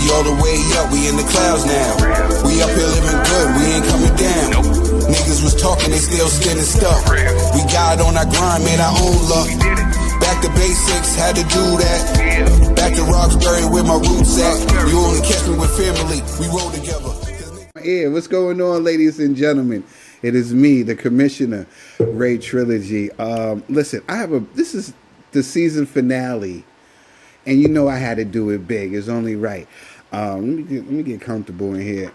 All the way up, we in the clouds now. We up here living good, we ain't coming down. Niggas was talking, they still skinning stuff. We got on our grind, made our own luck. Back to basics, had to do that. Back to Roxbury where my roots at. You only catch me with family, we roll together. Yeah, what's going on, ladies and gentlemen? It is me, the Commissioner, Ray Trilogy. Listen, this is the season finale, and you know I had to do it big. It's only right. Let me get comfortable in here.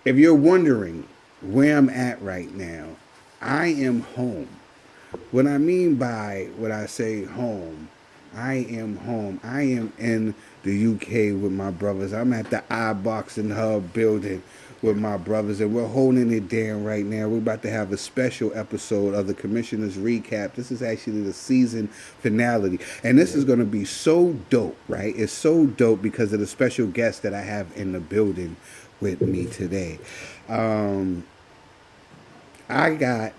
If you're wondering where I'm at right now, I am home. What I mean by when I say home, I am home. I am in the UK with my brothers. I'm at the iBoxingHub building with my brothers, and we're holding it down right now. We're about to have a special episode of the Commissioner's Recap. This is actually the season finale, and this is going to be so dope, right? It's so dope because of the special guest that I have in the building with me today. I got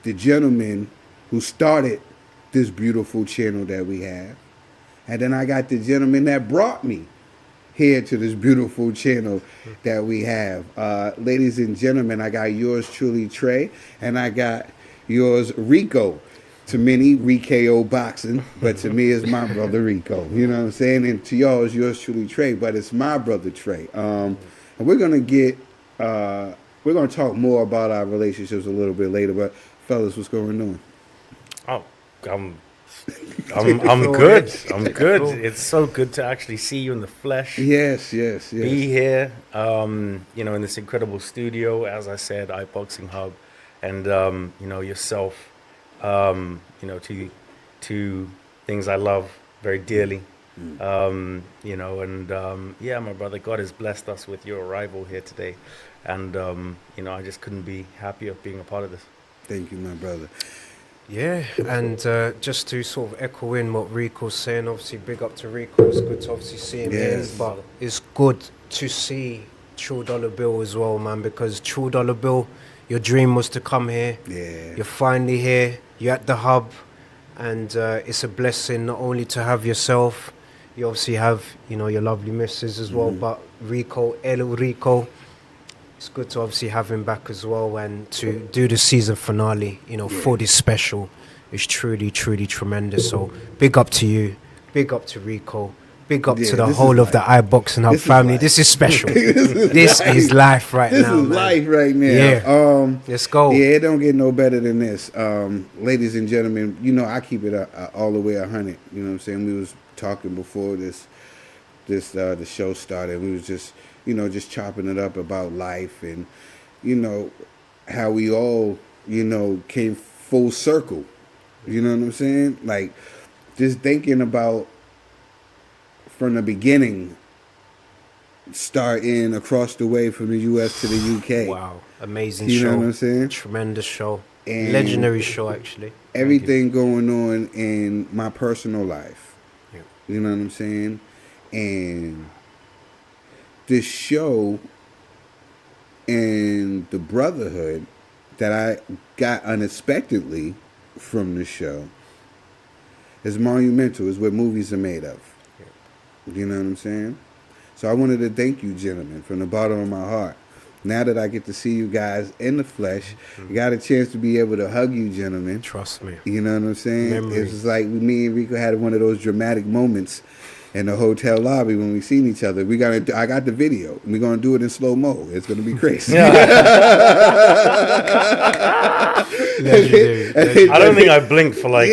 the gentleman who started this beautiful channel that we have, and then I got the gentleman that brought me here to this beautiful channel that we have. Ladies and gentlemen, I got yours truly Tre, and I got yours Rico. To many, Rico boxing, but to me it's my brother Rico. You know what I'm saying? And to y'all it's yours truly Tre, but it's my brother Tre. And we're gonna talk more about our relationships a little bit later. But fellas, what's going on? Oh, I'm good. I'm good. It's so good to actually see you in the flesh. Yes. Be here, in this incredible studio, as I said, iBoxingHub, and yourself, two things I love very dearly. My brother, God has blessed us with your arrival here today, and I just couldn't be happier being a part of this. Thank you, my brother. Yeah, and just to sort of echo in what Rico's saying, obviously big up to Rico. It's good to obviously see him here, but it's good to see True Dollar Bill as well, man, because True Dollar Bill, your dream was to come here. Yeah. You're finally here. You're at the hub, and it's a blessing not only to have yourself, you obviously have, your lovely missus as well, but Rico, El Rico, it's good to obviously have him back as well, and to do the season finale, for this special is truly, truly tremendous. So big up to you, big up to Rico, big up to the whole of the iBoxingHub family. This is special. This is life right now. This is life right now. Yeah. Let's go. Yeah, it don't get no better than this. Ladies and gentlemen, I keep it all the way 100. You know what I'm saying? We was talking before the show started. We was just chopping it up about life and, how we all, came full circle. You know what I'm saying? Like, just thinking about from the beginning, starting across the way from the U.S. to the U.K. Wow. Amazing show. You know what I'm saying? Tremendous show. And legendary show, actually. Everything going on in my personal life. Yeah. You know what I'm saying? And this show and the brotherhood that I got unexpectedly from the show is monumental. Is what movies are made of. Yeah. You know what I'm saying? So I wanted to thank you, gentlemen, from the bottom of my heart. Now that I get to see you guys in the flesh, I got a chance to be able to hug you, gentlemen. Trust me. You know what I'm saying? Memories. It's like me and Rico had one of those dramatic moments in the hotel lobby when we seen each other. I got the video. We're gonna do it in slow mo. It's gonna be crazy. I don't think I blinked for like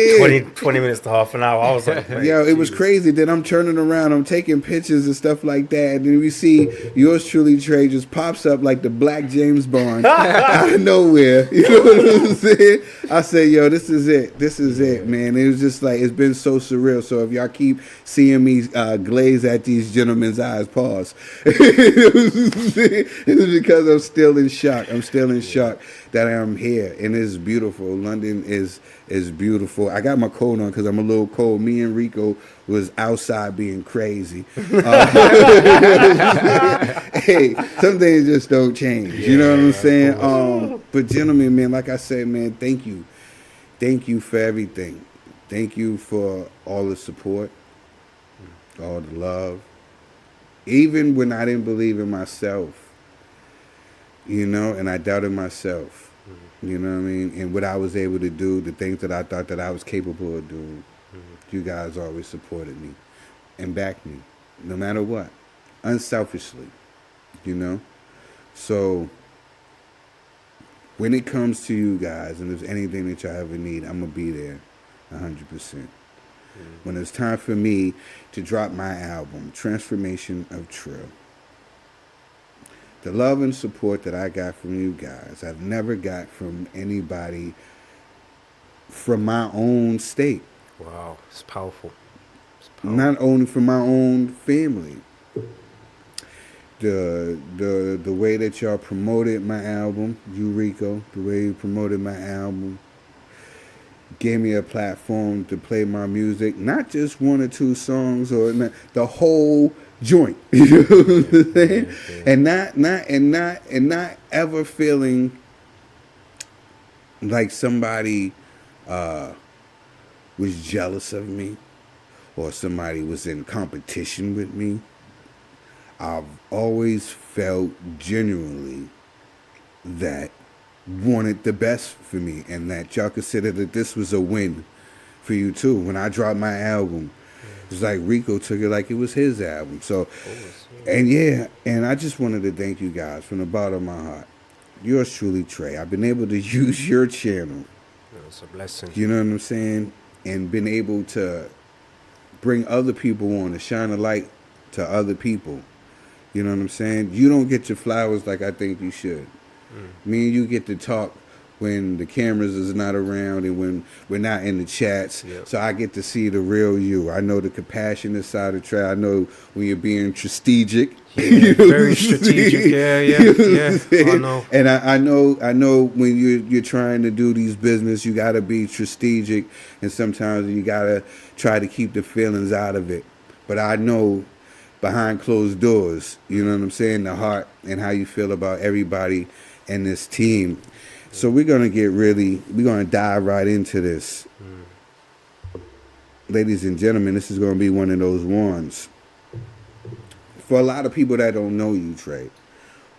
20 minutes to half an hour. I was like, it was crazy. Then I'm turning around, I'm taking pictures and stuff like that, and then we see yours truly Tre just pops up like the Black James Bond out of nowhere. You know what I'm saying? I say, this is it. This is it, man. It was just like, it's been so surreal. So if y'all keep seeing me glaze at these gentlemen's eyes. Pause. It was because I'm still in shock. I'm still in shock that I'm here, and it's beautiful. London is beautiful. I got my coat on because I'm a little cold. Me and Rico was outside being crazy. Hey, some things just don't change. You know what I'm saying? But gentlemen, man, like I said, man, thank you. Thank you for everything. Thank you for all the support, all the love. Even when I didn't believe in myself, you know, and I doubted myself, you know what I mean? And what I was able to do, the things that I thought that I was capable of doing, you guys always supported me and backed me, no matter what, unselfishly, you know? So when it comes to you guys, and if there's anything that y'all ever need, I'm going to be there 100%. When it's time for me to drop my album, Transformation of Trill, the love and support that I got from you guys, I've never got from anybody from my own state. Wow, it's powerful. Not only from my own family. The way that y'all promoted my album, you Rico, the way you promoted my album, gave me a platform to play my music, not just one or two songs or the whole joint. You know what I'm saying? And not ever feeling like somebody was jealous of me or somebody was in competition with me. I've always felt genuinely that wanted the best for me, and that y'all consider that this was a win for you too. When I dropped my album, it was like Rico took it like it was his album. So, and I just wanted to thank you guys from the bottom of my heart. Yours truly, Tre. I've been able to use your channel. It's a blessing. You know what I'm saying? And been able to bring other people on, to shine a light to other people. You know what I'm saying? You don't get your flowers like I think you should. Me and you get to talk when the cameras is not around and when we're not in the chats. Yep. So I get to see the real you. I know the compassionate side of Tre. I know when you're being strategic. Yeah, very strategic. Yeah. I know. And I know when you're trying to do these business, you got to be strategic, and sometimes you got to try to keep the feelings out of it. But I know behind closed doors, you know what I'm saying, the heart and how you feel about everybody and this team. So we're going to dive right into this. Ladies and gentlemen, this is going to be one of those ones. For a lot of people that don't know you, Tre,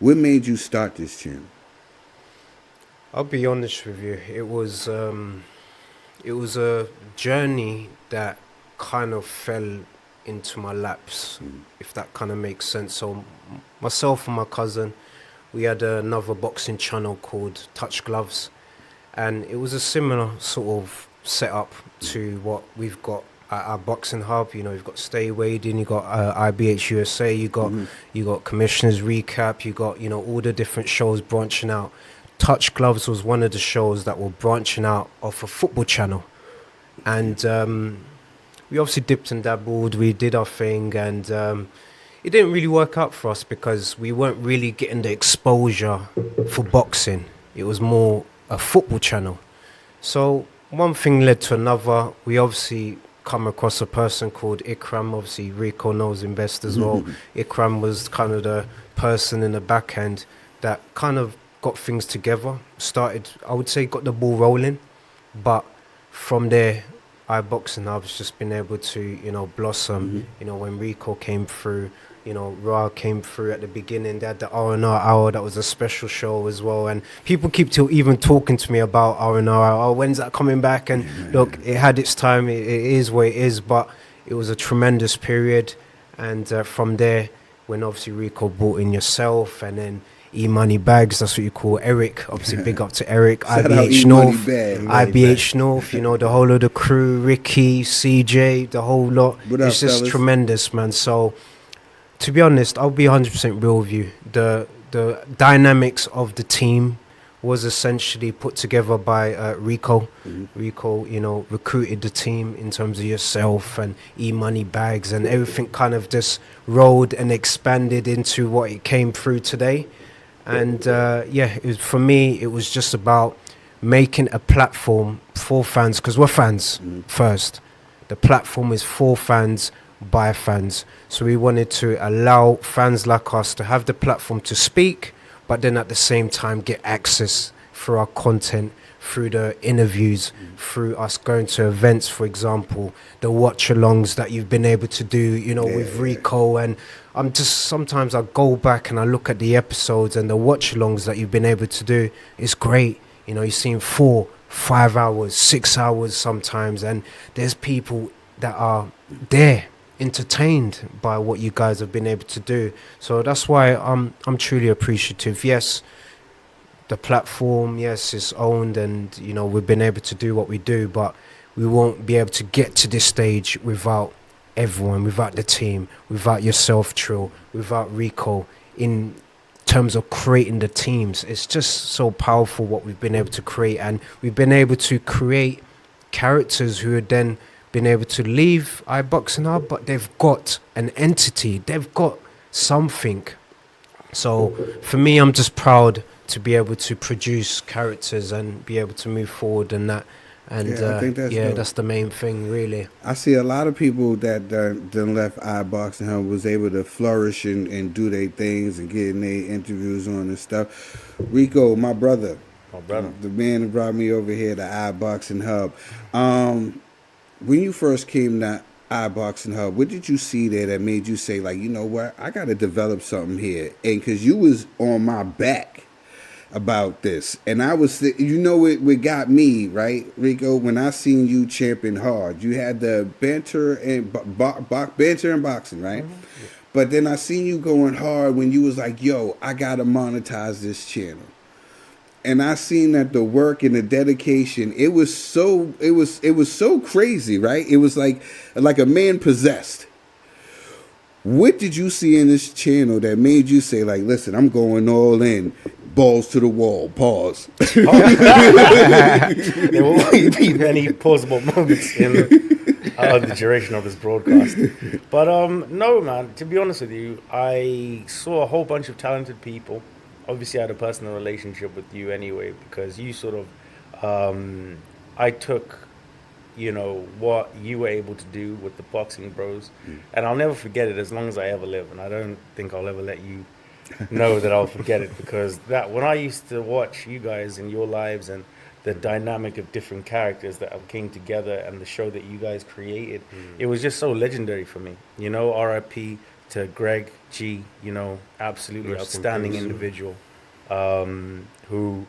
what made you start this channel? I'll be honest with you. It was a journey that kind of fell into my laps, if that kind of makes sense. So myself and my cousin, we had another boxing channel called Touch Gloves, and it was a similar sort of setup to what we've got at our boxing hub. You know, you've got Stay Wading, you got IBH USA, you got Commissioners Recap, you got, you know, all the different shows branching out. Touch Gloves was one of the shows that were branching out off a football channel, and we obviously dipped and dabbled, we did our thing, and it didn't really work out for us because we weren't really getting the exposure for boxing. It was more a football channel. So one thing led to another. We obviously come across a person called Ikram. Obviously Rico knows him best as well. Ikram was kind of the person in the back end that kind of got things together. Started, I would say, got the ball rolling. But from there, iBoxingHub's just been able to, you know, blossom. You know, when Rico came through, you know, Ra came through at the beginning. They had the R&R Hour. That was a special show as well. And people keep even talking to me about R&R Hour. Oh, when's that coming back? And look, it had its time. It is what it is. But it was a tremendous period. And from there, when obviously Rico brought in yourself, and then E-Money Bags, that's what you call Eric. Obviously, big up to Eric. IBH North, IBH North, you know, the whole of the crew, Ricky, CJ, the whole lot. It's just tremendous, man. So, to be honest, I'll be 100% real with you. The dynamics of the team was essentially put together by Rico. Rico, recruited the team in terms of yourself and E-Money Bags, and everything kind of just rolled and expanded into what it came through today. And for me, it was just about making a platform for fans, because we're fans first. The platform is for fans, by fans. So we wanted to allow fans like us to have the platform to speak, but then at the same time get access through our content, through the interviews, through us going to events, for example, the watch-alongs that you've been able to do, with Rico. And I'm just, sometimes I go back and I look at the episodes and the watch-alongs that you've been able to do. It's great. You've seen 4, 5 hours, 6 hours sometimes, and there's people that are there, entertained by what you guys have been able to do. So that's why I'm truly appreciative. Yes, the platform, yes, is owned, and we've been able to do what we do, but we won't be able to get to this stage without everyone, without the team, without yourself, Trill, without Rico, in terms of creating the teams. It's just so powerful what we've been able to create, and we've been able to create characters who are then been able to leave iBoxingHub, but they've got an entity, they've got something. So for me, I'm just proud to be able to produce characters and be able to move forward and that. And I think that's the main thing, really. I see a lot of people that done left iBoxingHub was able to flourish and do their things and getting their interviews on and stuff. Rico, my brother, the man who brought me over here to iBoxingHub. When you first came to iBoxingHub, what did you see there that made you say, like, you know what, I got to develop something here? And because you was on my back about this, and I was, what got me, right, Rico, when I seen you champion hard, you had the banter and banter and boxing, right? Mm-hmm. Yeah. But then I seen you going hard when you was like, yo, I got to monetize this channel. And I seen that the work and the dedication, it was so crazy, right? It was like a man possessed. What did you see in this channel that made you say, like, listen, I'm going all in, balls to the wall, pause? There will be many pausable moments in the duration of this broadcast. But no, man, to be honest with you, I saw a whole bunch of talented people. Obviously, I had a personal relationship with you anyway, because you sort of, I took, what you were able to do with the Boxing Bros, and I'll never forget it as long as I ever live, and I don't think I'll ever let you know that I'll forget it, because that when I used to watch you guys in your lives and the dynamic of different characters that came together and the show that you guys created, it was just so legendary for me. R.I.P. to Greg G, absolutely outstanding individual, who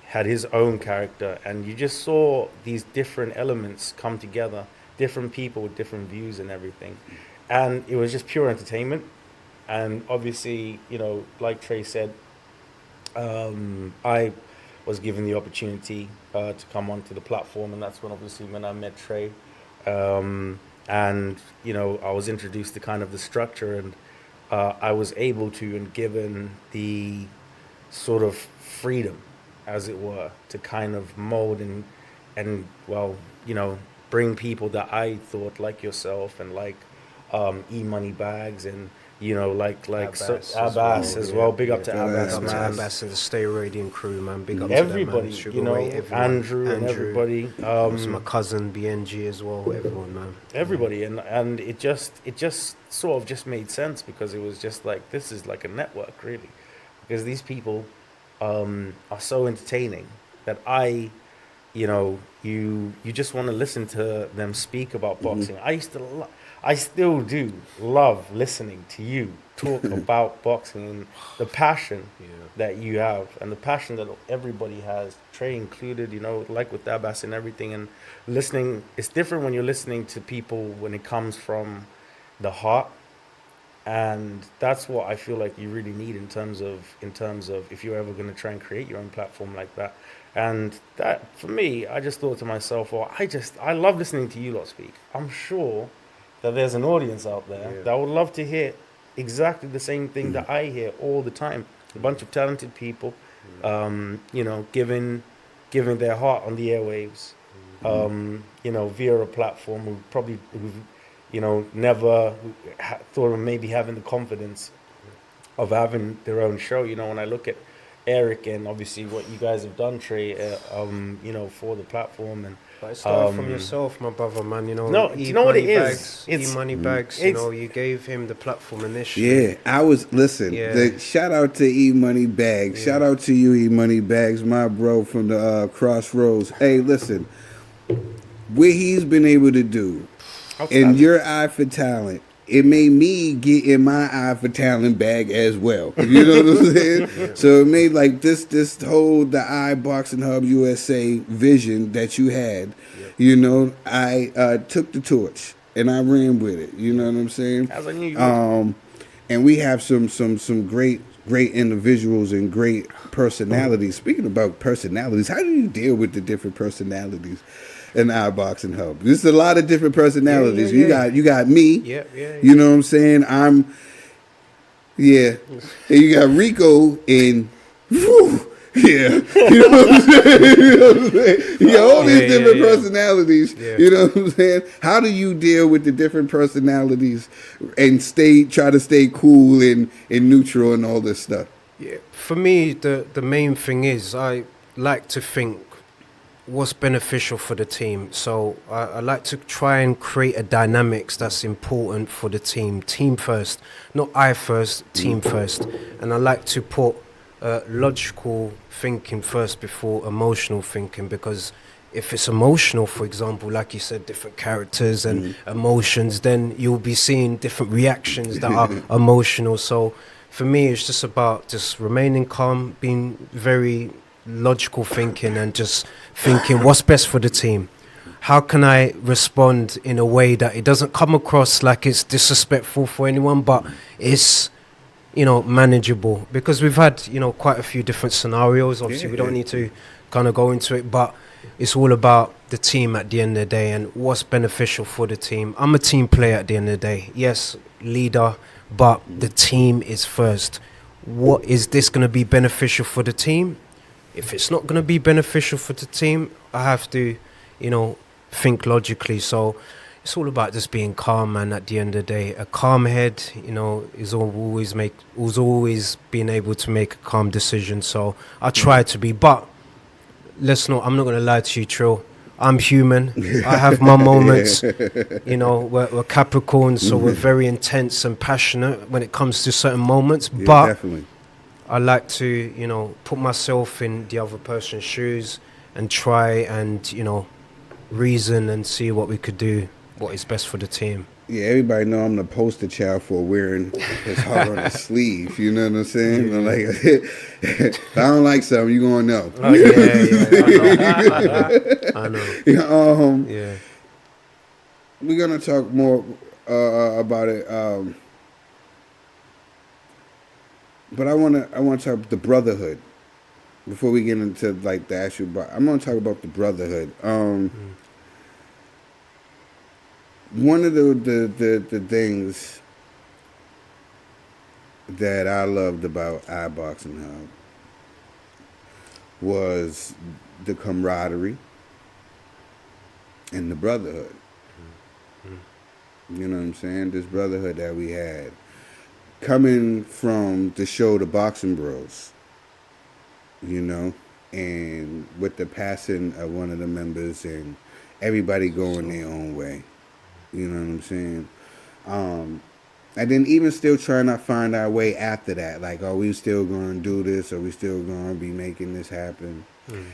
had his own character, and you just saw these different elements come together, different people with different views and everything, and it was just pure entertainment. And obviously, like Tre said, I was given the opportunity to come onto the platform, and that's when I met Tre. And I was introduced to kind of the structure, and I was able to, and given the sort of freedom, as it were, to kind of mold and bring people that I thought like yourself and like E-Money Bags and Abbas as well. Big up to Abbas, man. Abbas and the Stay Radiant crew, man. Big up everybody, to them, man. Andrew and everybody. My cousin BNG as well. Everyone, man. Everybody, and it just sort of just made sense, because it was just like, this is like a network, really, because these people are so entertaining that you just want to listen to them speak about boxing. I still do love listening to you talk about boxing and the passion that you have, and the passion that everybody has, Tre included, like with Abbas and everything. And listening, it's different when you're listening to people when it comes from the heart, and that's what I feel like you really need in terms of if you're ever going to try and create your own platform like that. And that, for me, I just thought to myself, I love listening to you lot speak. I'm sure that there's an audience out there that would love to hear exactly the same thing that I hear all the time. A bunch of talented people you know, giving their heart on the airwaves, you know, via a platform who you know, never thought of maybe having the confidence of having their own show. You know, when I look at Eric and obviously what you guys have done, Tre, you know, for the platform, and But it started from yourself, my brother, man. You know, no, do you know what it is? It's money bags. You know, you gave him the platform initially. Yeah, I was listen. Yeah. Shout out to E Money Bags. Shout out to you, E Money Bags, my bro from the Crossroads. Hey, listen, what he's been able to do in your eye for talent, it made me get in my eye for talent bag as well. You know what I'm saying? So it made like this whole the iBoxingHub USA vision that you had. You know, I took the torch and I ran with it. You know what I'm saying? As I knew you would. And we have some great individuals and great personalities. Speaking about personalities, how do you deal with the different personalities in iBoxingHub? There's a lot of different personalities. You got me. Yeah. You know what I'm saying? And you got Rico and yeah. You know what I'm saying? You know what I'm saying? You got all these different personalities. Yeah. You know what I'm saying? How do you deal with the different personalities and try to stay cool and neutral and all this stuff? Yeah. For me, the main thing is I like to think what's beneficial for the team. So I like to try and create a dynamics that's important for the team. Team first, not I first, team first. And I like to put logical thinking first before emotional thinking, because if it's emotional, for example, like you said, different characters and emotions, then you'll be seeing different reactions that are emotional. So for me, it's just about just remaining calm, being very logical thinking, and just thinking what's best for the team. How can I respond in a way that it doesn't come across like it's disrespectful for anyone, but it's, you know, manageable? Because we've had, you know, quite a few different scenarios. Obviously, we don't need to kind of go into it, but it's all about the team at the end of the day and what's beneficial for the team. I'm a team player at the end of the day. Yes, leader, but the team is first. What is this going to be beneficial for the team? If it's not going to be beneficial for the team, I have to, you know, think logically. So it's all about just being calm, and at the end of the day, a calm head, you know, is always being able to make a calm decision. So I try to be, but I'm not going to lie to you, Trill. I'm human. I have my moments. You know, we're Capricorns, so we're very intense and passionate when it comes to certain moments. Yeah, but definitely. I like to, you know, put myself in the other person's shoes and try and, you know, reason and see what we could do, what is best for the team. Yeah, everybody know I'm the poster child for wearing his heart on his sleeve. You know what I'm saying? I'm like, if I don't like something, you gonna know. Oh, yeah. I know. Yeah. We're gonna talk more about it. But I wanna talk about the brotherhood before we get into like the actual. I'm gonna talk about the brotherhood. One of the things that I loved about iBoxingHub was the camaraderie and the brotherhood. You know what I'm saying? This brotherhood that we had. Coming from the show The Boxing Bros, you know, and with the passing of one of the members and everybody going their own way, you know what I'm saying? And then even still trying to find our way after that, like, are we still going to do this? Are we still going to be making this happen?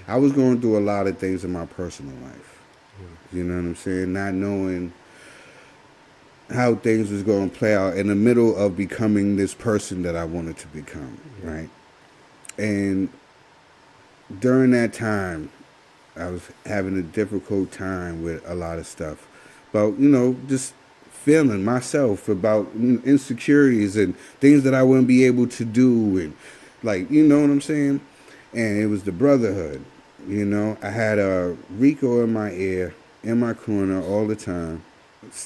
I was going through a lot of things in my personal life, you know what I'm saying? Not knowing how things was going to play out in the middle of becoming this person that I wanted to become, right? And during that time, I was having a difficult time with a lot of stuff. But, you know, just feeling myself about insecurities and things that I wouldn't be able to do, and, like, you know what I'm saying? And it was the brotherhood, you know? I had Rico in my ear, in my corner all the time.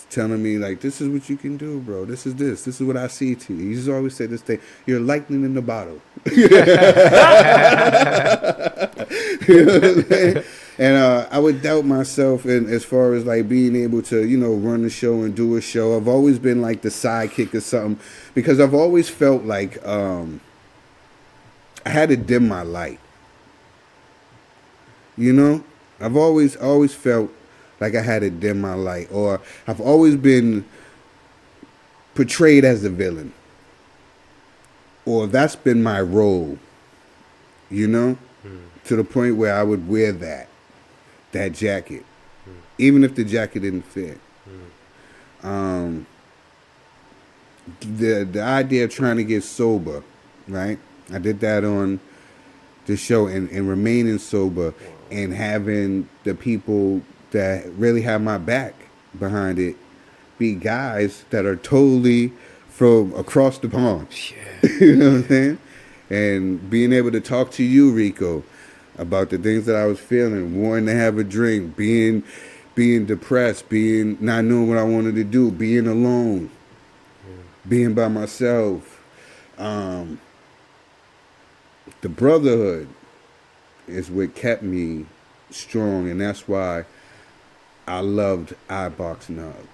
telling me like, this is what you can do, bro. This is what I see to you. He just always say this thing, you're lightning in the bottle. You know what I'm saying? And I would doubt myself in as far as like being able to, you know, run a show and do a show. I've always been like the sidekick or something, because I've always felt like I had to dim my light. You know, I've always felt like I had to dim my light, or I've always been portrayed as a villain, or that's been my role, you know, to the point where I would wear that jacket, even if the jacket didn't fit. The idea of trying to get sober, right? I did that on the show, and remaining sober and having the people that really have my back behind it be guys that are totally from across the pond. Yeah. You know what I'm saying? And being able to talk to you, Rico, about the things that I was feeling, wanting to have a drink, being depressed, not knowing what I wanted to do, being alone, being by myself. The brotherhood is what kept me strong, and that's why I loved iBoxingHub.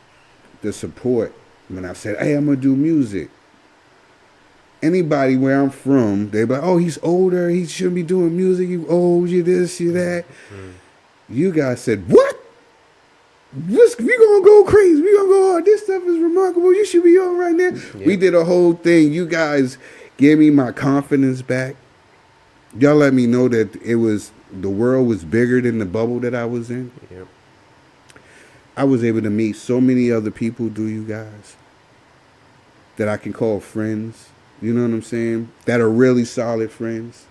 The support when I said, hey, I'm going to do music. Anybody where I'm from, they're like, oh, he's older, he shouldn't be doing music, you old, you this, you that. You guys said, what? We gonna go crazy. We gonna go, oh, this stuff is remarkable. You should be on right now. Yeah. We did a whole thing. You guys gave me my confidence back. Y'all let me know that the world was bigger than the bubble that I was in. Yep. I was able to meet so many other people through you guys that I can call friends. You know what I'm saying? That are really solid friends.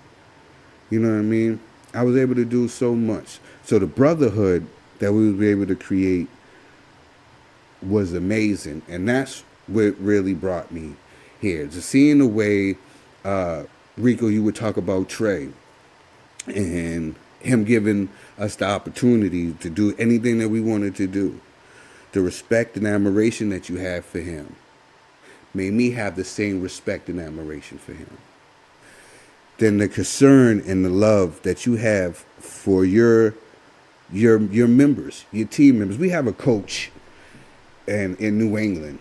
You know what I mean? I was able to do so much. So the brotherhood that we were able to create was amazing. And that's what really brought me here. Just seeing the way, Rico, you would talk about Tre and him giving us the opportunity to do anything that we wanted to do. The respect and admiration that you have for him made me have the same respect and admiration for him. Then the concern and the love that you have for your members, your team members. We have a coach in New England.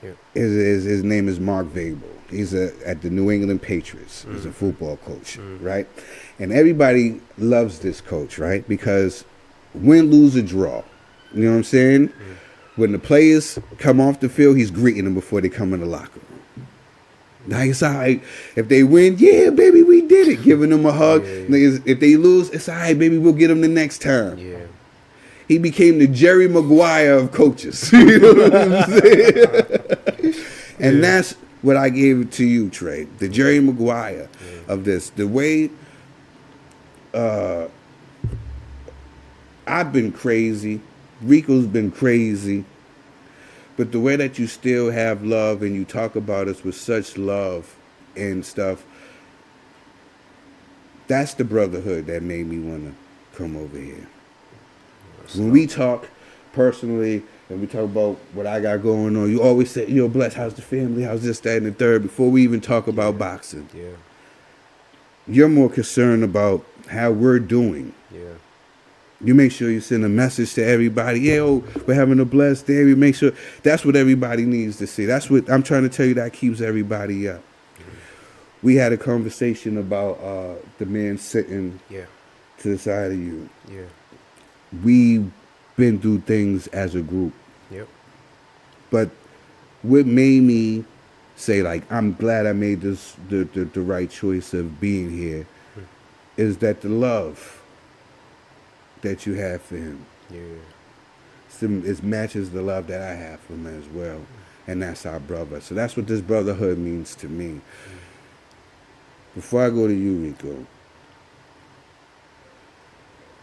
Yeah. His name is Mark Vabel. He's at the New England Patriots. He's a football coach, right? And everybody loves this coach, right? Because win, lose, or draw. You know what I'm saying? When the players come off the field, he's greeting them before they come in the locker room. Now it's all right. If they win, yeah, baby, we did it. Giving them a hug. Yeah. If they lose, it's all right, baby, we'll get them the next time. Yeah. He became the Jerry Maguire of coaches. You know what I'm saying? And that's what I gave it to you, Tre. The Jerry Maguire of this. The way I've been crazy. Rico's been crazy. But the way that you still have love and you talk about us with such love and stuff, that's the brotherhood that made me want to come over here. When we talk personally and we talk about what I got going on, you always say, yo, bless, how's the family? How's this, that, and the third? Before we even talk about boxing. Yeah. You're more concerned about how we're doing. Yeah. You make sure you send a message to everybody. Yo, we're having a blessed day. We make sure that's what everybody needs to see. That's what I'm trying to tell you, that keeps everybody up. We had a conversation about the man sitting to the side of you. Yeah. We've been through things as a group. Yep. But what made me say, like, I'm glad I made this the right choice of being here is that the love that you have for him. It matches the love that I have for him as well. And that's our brother. So that's what this brotherhood means to me. Before I go to you, Rico,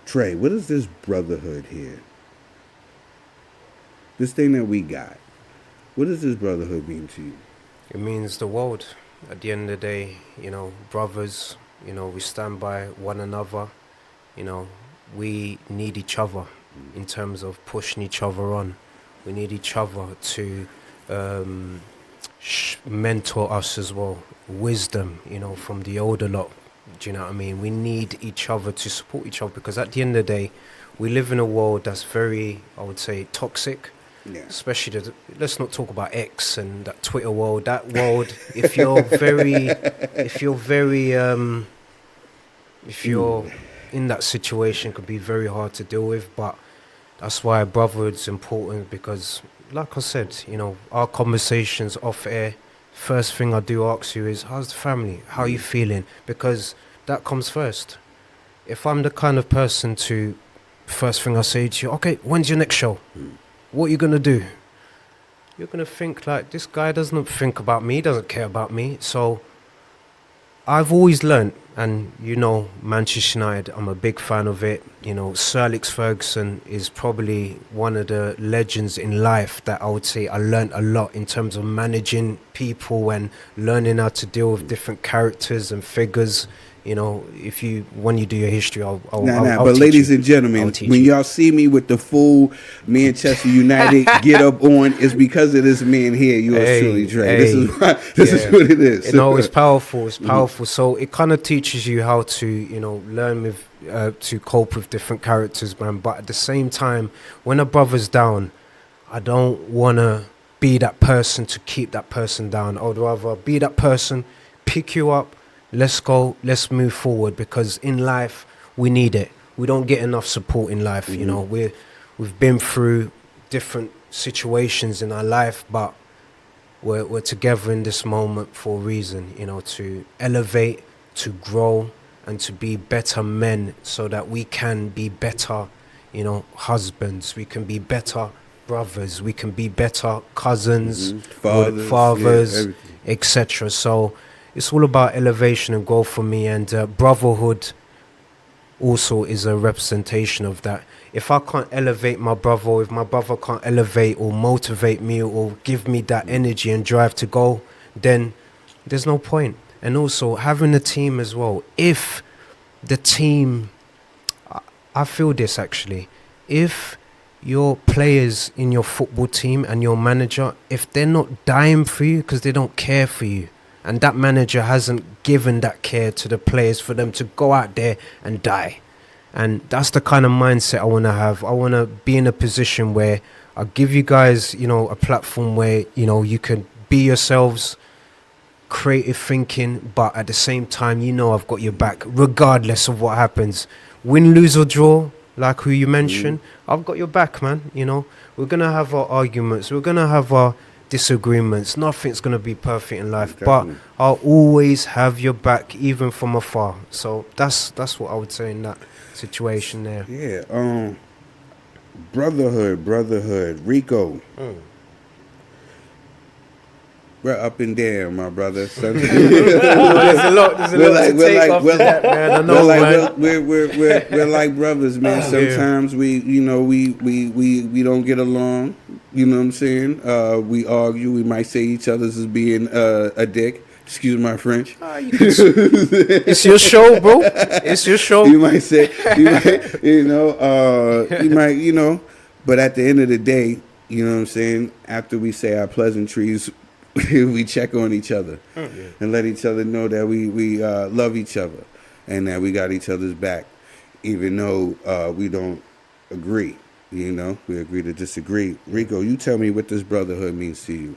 Tre, what is this brotherhood here? This thing that we got. What does this brotherhood mean to you? It means the world. At the end of the day, you know, brothers, you know, we stand by one another. You know, we need each other in terms of pushing each other on. We need each other to mentor us as well. Wisdom, you know, from the older lot. Do you know what I mean? We need each other to support each other, because at the end of the day, we live in a world that's very, I would say, toxic. Yeah. Especially let's not talk about X and that Twitter world. That world, if you're very if you're in that situation, could be very hard to deal with. But that's why brotherhood's important, because like I said, you know, our conversations off air, first thing I do ask you is, how's the family? How are you feeling? Because that comes first. If I'm the kind of person to, first thing I say to you, okay, when's your next show? What are you going to do? You're going to think like, this guy doesn't think about me, doesn't care about me. So I've always learned, and you know, Manchester United, I'm a big fan of it. You know, Sir Alex Ferguson is probably one of the legends in life that I would say I learned a lot in terms of managing people and learning how to deal with different characters and figures. You know, when you do your history, I'll But teach ladies you. and gentlemen, I'll teach when you. y'all see me with the full Manchester United get up on, it's because of this man here, yours truly, Tre. This is why. This is what it is. You know, it's powerful. It's powerful. So it kind of teaches you how to, you know, learn with to cope with different characters, man. But at the same time, when a brother's down, I don't wanna be that person to keep that person down. I would rather be that person, pick you up. Let's go, let's move forward, because in life, we need it. We don't get enough support in life, you know. We've been through different situations in our life, but we're together in this moment for a reason, you know, to elevate, to grow, and to be better men, so that we can be better, you know, husbands, we can be better brothers, we can be better cousins, fathers, etc. So it's all about elevation and growth for me, and brotherhood also is a representation of that. If I can't elevate my brother, or if my brother can't elevate or motivate me or give me that energy and drive to go, then there's no point. And also having a team as well. If the team, I feel this actually, if your players in your football team and your manager, if they're not dying for you because they don't care for you, and that manager hasn't given that care to the players for them to go out there and die. And that's the kind of mindset I want to have. I want to be in a position where I give you guys, you know, a platform where, you know, you can be yourselves, creative thinking, but at the same time, you know, I've got your back regardless of what happens. Win, lose or draw, like who you mentioned, I've got your back, man. You know, we're going to have our arguments. We're going to have our disagreements. Nothing's going to be perfect in life, Definitely. but I'll always have your back, even from afar. So that's what I would say in that situation there. Yeah. Brotherhood. Rico. We're up and down, my brother. There's a lot to take off that, man. I know, man. We're like brothers, man. Sometimes we don't get along. You know what I'm saying? We argue. We might say each other's as being a dick. Excuse my French. It's your show, bro. It's your show. You might say, you might, but at the end of the day, you know what I'm saying? After we say our pleasantries, we check on each other and let each other know that we love each other and that we got each other's back, even though we don't agree. You know, we agree to disagree. Rico, you tell me what this brotherhood means to you.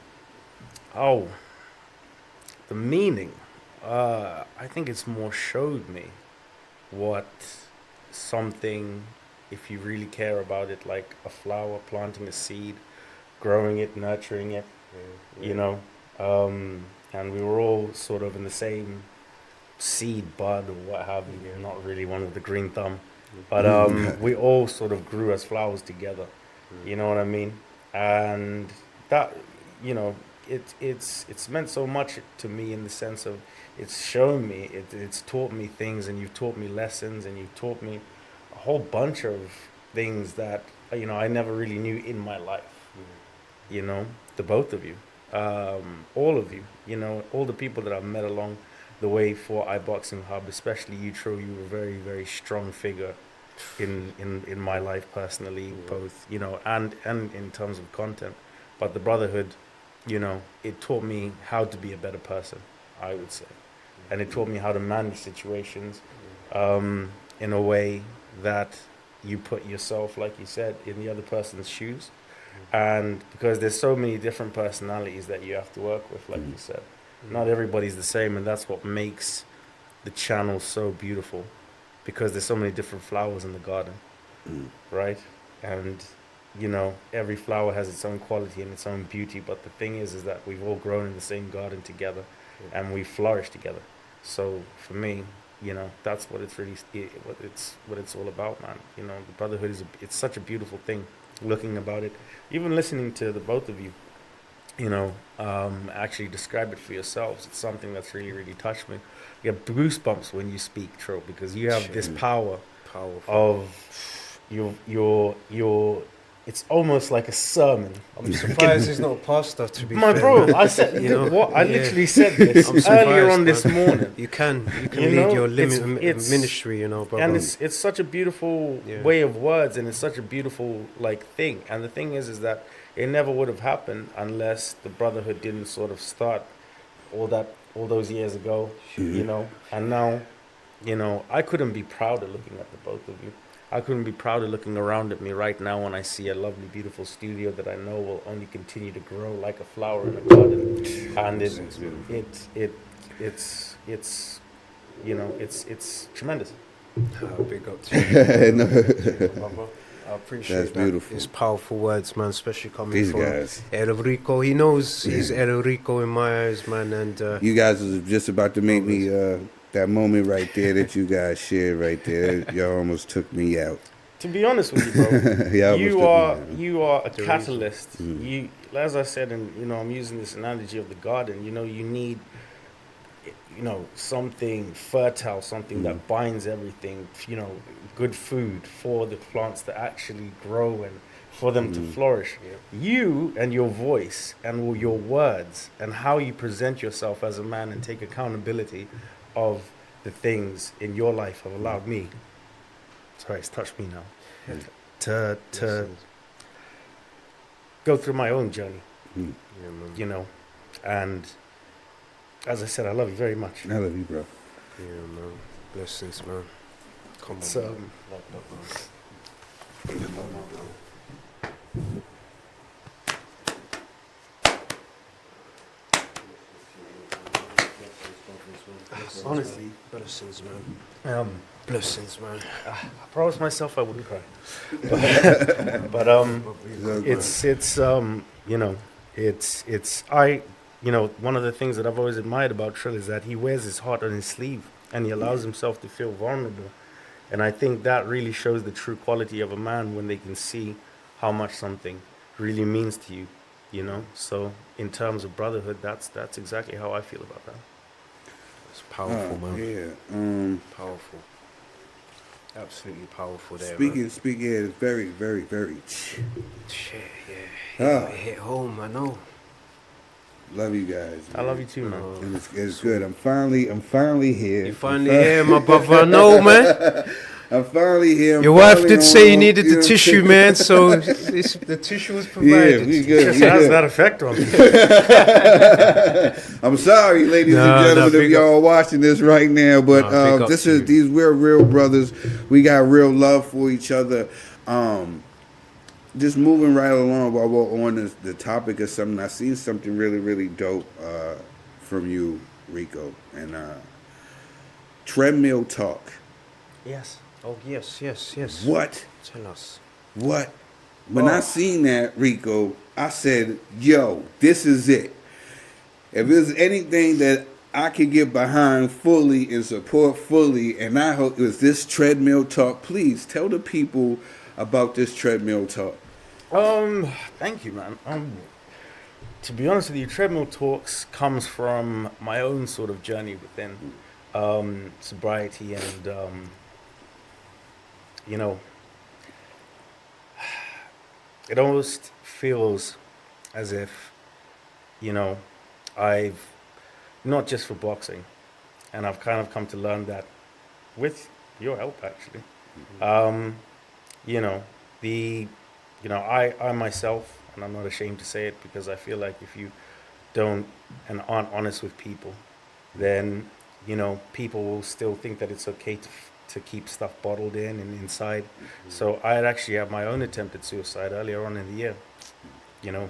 Oh, the meaning. I think it's more showed me what something, if you really care about it, like a flower, planting a seed, growing it, nurturing it, you know, and we were all sort of in the same seed bud or what have you, not really one with the green thumb, but we all sort of grew as flowers together, you know what I mean? And that, you know, it's meant so much to me in the sense of it's shown me, it's taught me things, and you've taught me lessons, and you've taught me a whole bunch of things that, you know, I never really knew in my life, you know, the both of you, all of you, you know, all the people that I've met along the way for iBoxingHub, especially you, Tro. You were a very, very strong figure in my life personally, both, you know, and in terms of content. But the brotherhood, you know, it taught me how to be a better person, I would say. And it taught me how to manage situations in a way that you put yourself, like you said, in the other person's shoes. And because there's so many different personalities that you have to work with, like you said, not everybody's the same, and that's what makes the channel so beautiful, because there's so many different flowers in the garden, right? And you know, every flower has its own quality and its own beauty, but the thing is that we've all grown in the same garden together, and we flourish together. So for me, you know, that's what it's really what it's all about, man. You know, the brotherhood it's such a beautiful thing. Looking about it, even listening to the both of you, you know, actually describe it for yourselves. It's something that's really, really touched me. You have goosebumps when you speak, Tro, because you have this powerful of your. It's almost like a sermon. I'm surprised he's not a pastor, to be my fair. bro, Man. I said, you know what? I literally said this earlier on this morning. You can You lead know, your it's ministry, you know, bro. And it's such a beautiful way of words, and it's such a beautiful like thing. And the thing is that it never would have happened unless the brotherhood didn't sort of start all those years ago, you know. And now, you know, I couldn't be prouder looking at the both of you. I couldn't be prouder looking around at me right now when I see a lovely, beautiful studio that I know will only continue to grow like a flower in a garden. And it's you know, it's tremendous. Big up to you. No. I appreciate That's that. beautiful. It's powerful words, man, especially coming These from guys. El Rico. He knows he's El Rico in my eyes, man. And You guys was just about to make me that moment right there that you guys shared right there. Y'all almost took me out. To be honest with you, bro, you are a The catalyst. You, as I said, and you know, I'm using this analogy of the garden. You know, you need, you know, something fertile, something that binds everything. You know, good food for the plants to actually grow and for them to flourish. You and your voice and your words and how you present yourself as a man and take accountability of the things in your life have allowed me. Sorry, it's touched me now. To go through my own journey, you know, and as I said, I love you very much. I love you, bro. yeah, man, blessings, man. Come on, So, man. honestly, Blessings, man. Blessings, man. I promised myself I wouldn't cry, but you know, you know, one of the things that I've always admired about Trill is that he wears his heart on his sleeve and he allows himself to feel vulnerable, and I think that really shows the true quality of a man when they can see how much something really means to you, you know. So in terms of brotherhood, that's exactly how I feel about that. It's powerful, man. Yeah. Powerful. Absolutely powerful there, Speaking, it's very, very, very. Shit, yeah. Ah. It hit home, I know. Love you guys. I love you too, man. And it's good. I'm finally here. You finally here, my brother. I know, man. I'm finally here. Your wife did say you needed the tissue, man, so the tissue was provided. Yeah, we good. Just has that effect on me. I'm sorry, ladies and gentlemen, if y'all are watching this right now, but we're real brothers. We got real love for each other. Just moving right along while we're on the topic of something, I seen something really, really dope from you, Rico, and treadmill talk. Yes. Oh, yes. What? Tell us. What? When I seen that, Rico, I said, yo, this is it. If there's anything that I could get behind fully and support fully, and I hope it was this treadmill talk, please tell the people about this treadmill talk. Thank you, man. To be honest with you, treadmill talks comes from my own sort of journey within sobriety, and you know, it almost feels as if, you know, I've not just for boxing, and I've kind of come to learn that with your help, actually, You know, I myself, and I'm not ashamed to say it, because I feel like if you don't and aren't honest with people, then, people will still think that it's okay to keep stuff bottled in and inside. So I had actually had my own attempted suicide earlier on in the year, you know.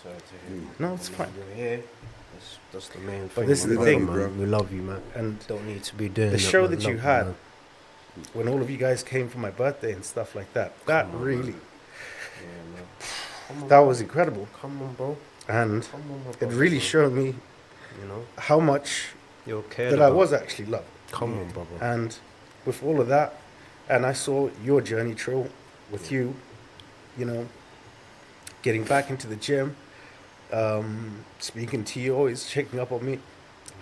Sorry to hear. No, it's fine. You're here. That's the main thing. But this is We the love thing, you, bro. man. We love you, man. And Don't need to be doing the that, show man. that you Love had, man. when all of you guys came for my birthday and stuff like that, that Come on, really, Yeah, man. Come on, that bro. was incredible. Come on, bro. And Come on, my it brother, really man. showed me You know, how much you're cared that I about. was actually loved. Come on, brother. And with all of that, and I saw your journey, Trill, with you, getting back into the gym, speaking to you, always checking up on me,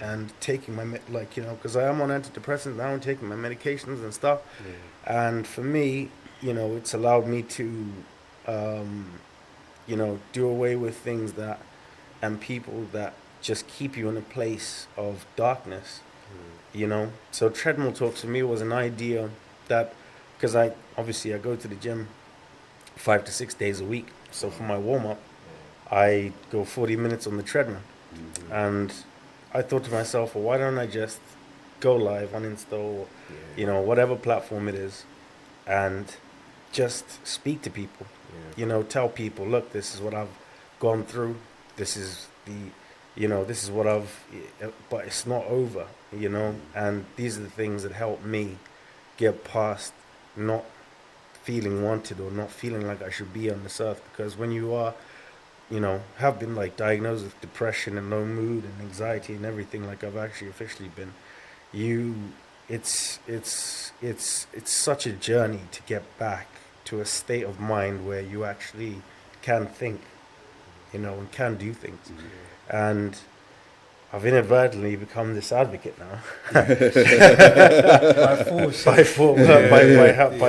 and taking my, because I am on antidepressants now and taking my medications and stuff. And for me, it's allowed me to, do away with things and people that just keep you in a place of darkness. So treadmill talks for me was an idea that, because I go to the gym 5 to 6 days a week. So for my warm up, I go 40 minutes on the treadmill. And I thought to myself, well, why don't I just go live on Insta or, whatever platform it is, and just speak to people, tell people, look, this is what I've gone through. This is this is what but it's not over, and these are the things that help me get past not feeling wanted or not feeling like I should be on this earth. Because when you are, have been diagnosed with depression and low mood and anxiety and everything, like I've actually officially been, it's such a journey to get back to a state of mind where you actually can think, and can do things. And I've inadvertently become this advocate now. By force. By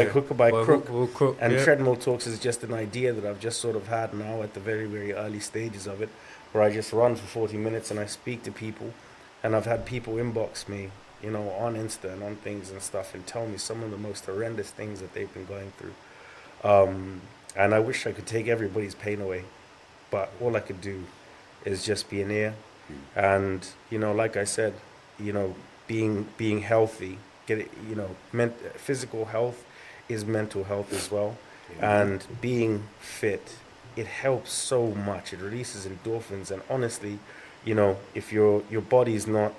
hook or by crook. And yeah. treadmill talks is just an idea that I've just sort of had now at the very, very early stages of it, where I just run for 40 minutes and I speak to people. And I've had people inbox me, on Insta and on things and stuff, and tell me some of the most horrendous things that they've been going through. And I wish I could take everybody's pain away, but all I could do is just be an ear. And like I said, being healthy, physical health is mental health as well. And being fit, it helps so much. It releases endorphins, and honestly, if your body's not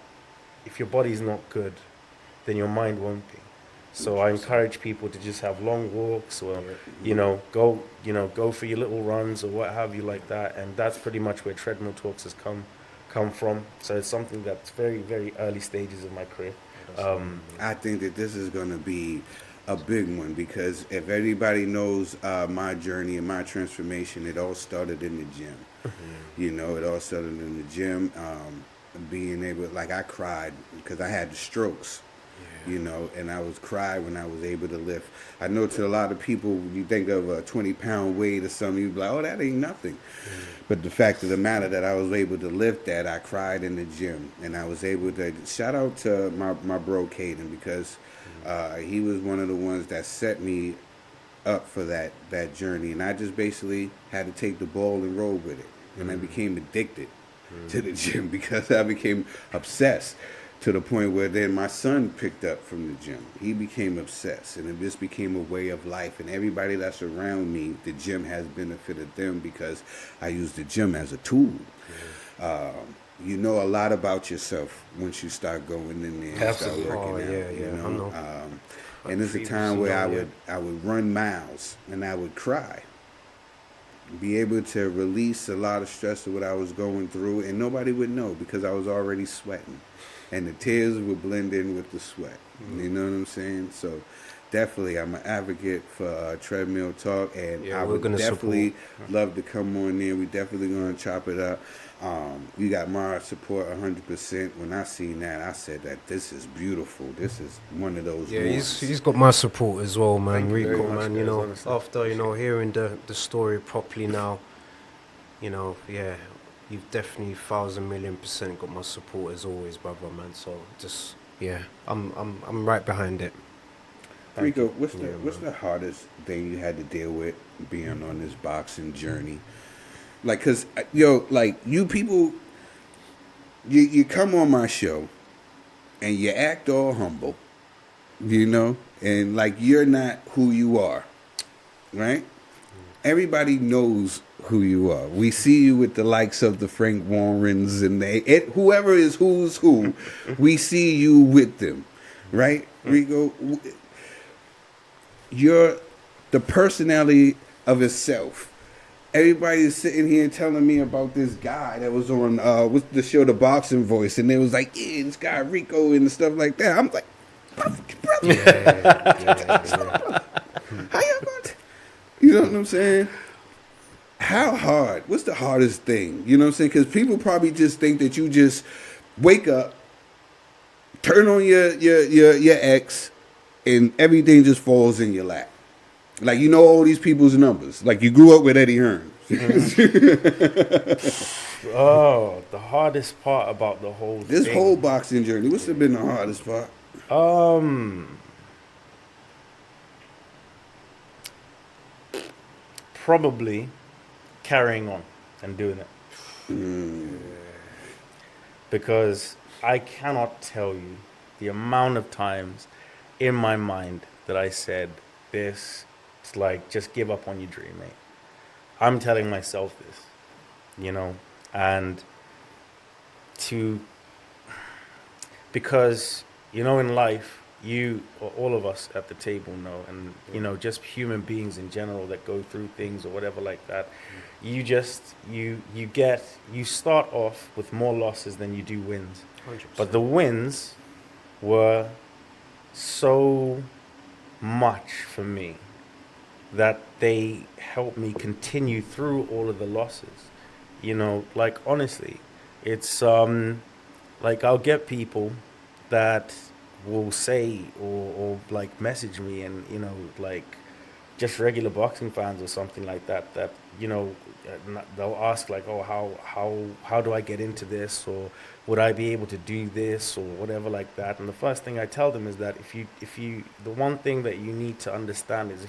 good, then your mind won't be. So I encourage people to just have long walks, or go for your little runs or what have you like that. And that's pretty much where treadmill talks has come from. So it's something that's very, very early stages of my career. I think that this is going to be a big one, because if everybody knows my journey and my transformation, it all started in the gym. It all started in the gym. Being able, I cried because I had the strokes. And I was cry when I was able to lift. I know to a lot of people, you think of a 20-pound weight or something, you'd be like, oh, that ain't nothing. But the fact of the matter that I was able to lift that, I cried in the gym. And I was able to, shout out to my bro, Caden, because he was one of the ones that set me up for that journey. And I just basically had to take the ball and roll with it. And I became addicted to the gym because I became obsessed. To the point where then my son picked up from the gym. He became obsessed, and it just became a way of life. And everybody that's around me, the gym has benefited them because I use the gym as a tool. You know a lot about yourself once you start going in there and start working out. And it's a time where I would run miles and I would cry. Be able to release a lot of stress of what I was going through, and nobody would know because I was already sweating. And the tears would blend in with the sweat. You know what I'm saying? So definitely, I'm an advocate for treadmill talk, and I would definitely love to come on there. We definitely going to chop it up. You got my support 100%. When I seen that, I said that this is beautiful. This is one of those. Yeah, he's got my support as well, man. Rico, man. After hearing the story properly now, you've definitely 1,000,000,000% got my support as always, brother, man. So just I'm right behind it. Rico, what's the hardest thing you had to deal with being on this boxing journey? Like, cause like you people, you come on my show, and you act all humble, and like you're not who you are, right? Everybody knows who you are. We see you with the likes of the Frank Warrens and whoever is who's who. We see you with them, right? Rico, you're the personality of itself. Everybody's sitting here telling me about this guy that was on what's the show, The Boxing Voice, and they was like, yeah, this guy Rico and stuff like that. I'm like, brother. How y'all going to? You know what I'm saying? How hard? What's the hardest thing? You know what I'm saying? Because people probably just think that you just wake up, turn on your X, and everything just falls in your lap. Like, you know all these people's numbers. Like, you grew up with Eddie Hearn. Oh, the hardest part about the whole this thing. whole boxing journey, what's been the hardest part? Probably carrying on and doing it. Because I cannot tell you the amount of times in my mind that I said this. It's like, just give up on your dream, mate. I'm telling myself this, and because, in life, you or all of us at the table know, and, just human beings in general that go through things or whatever like that, you start off with more losses than you do wins. 100%. But the wins were so much for me that they helped me continue through all of the losses. Like, honestly, it's like, I'll get people that will say or like message me, and like just regular boxing fans or something like that they'll ask like, oh, how do I get into this, or would I be able to do this, or whatever like that. And the first thing I tell them is that if you the one thing that you need to understand is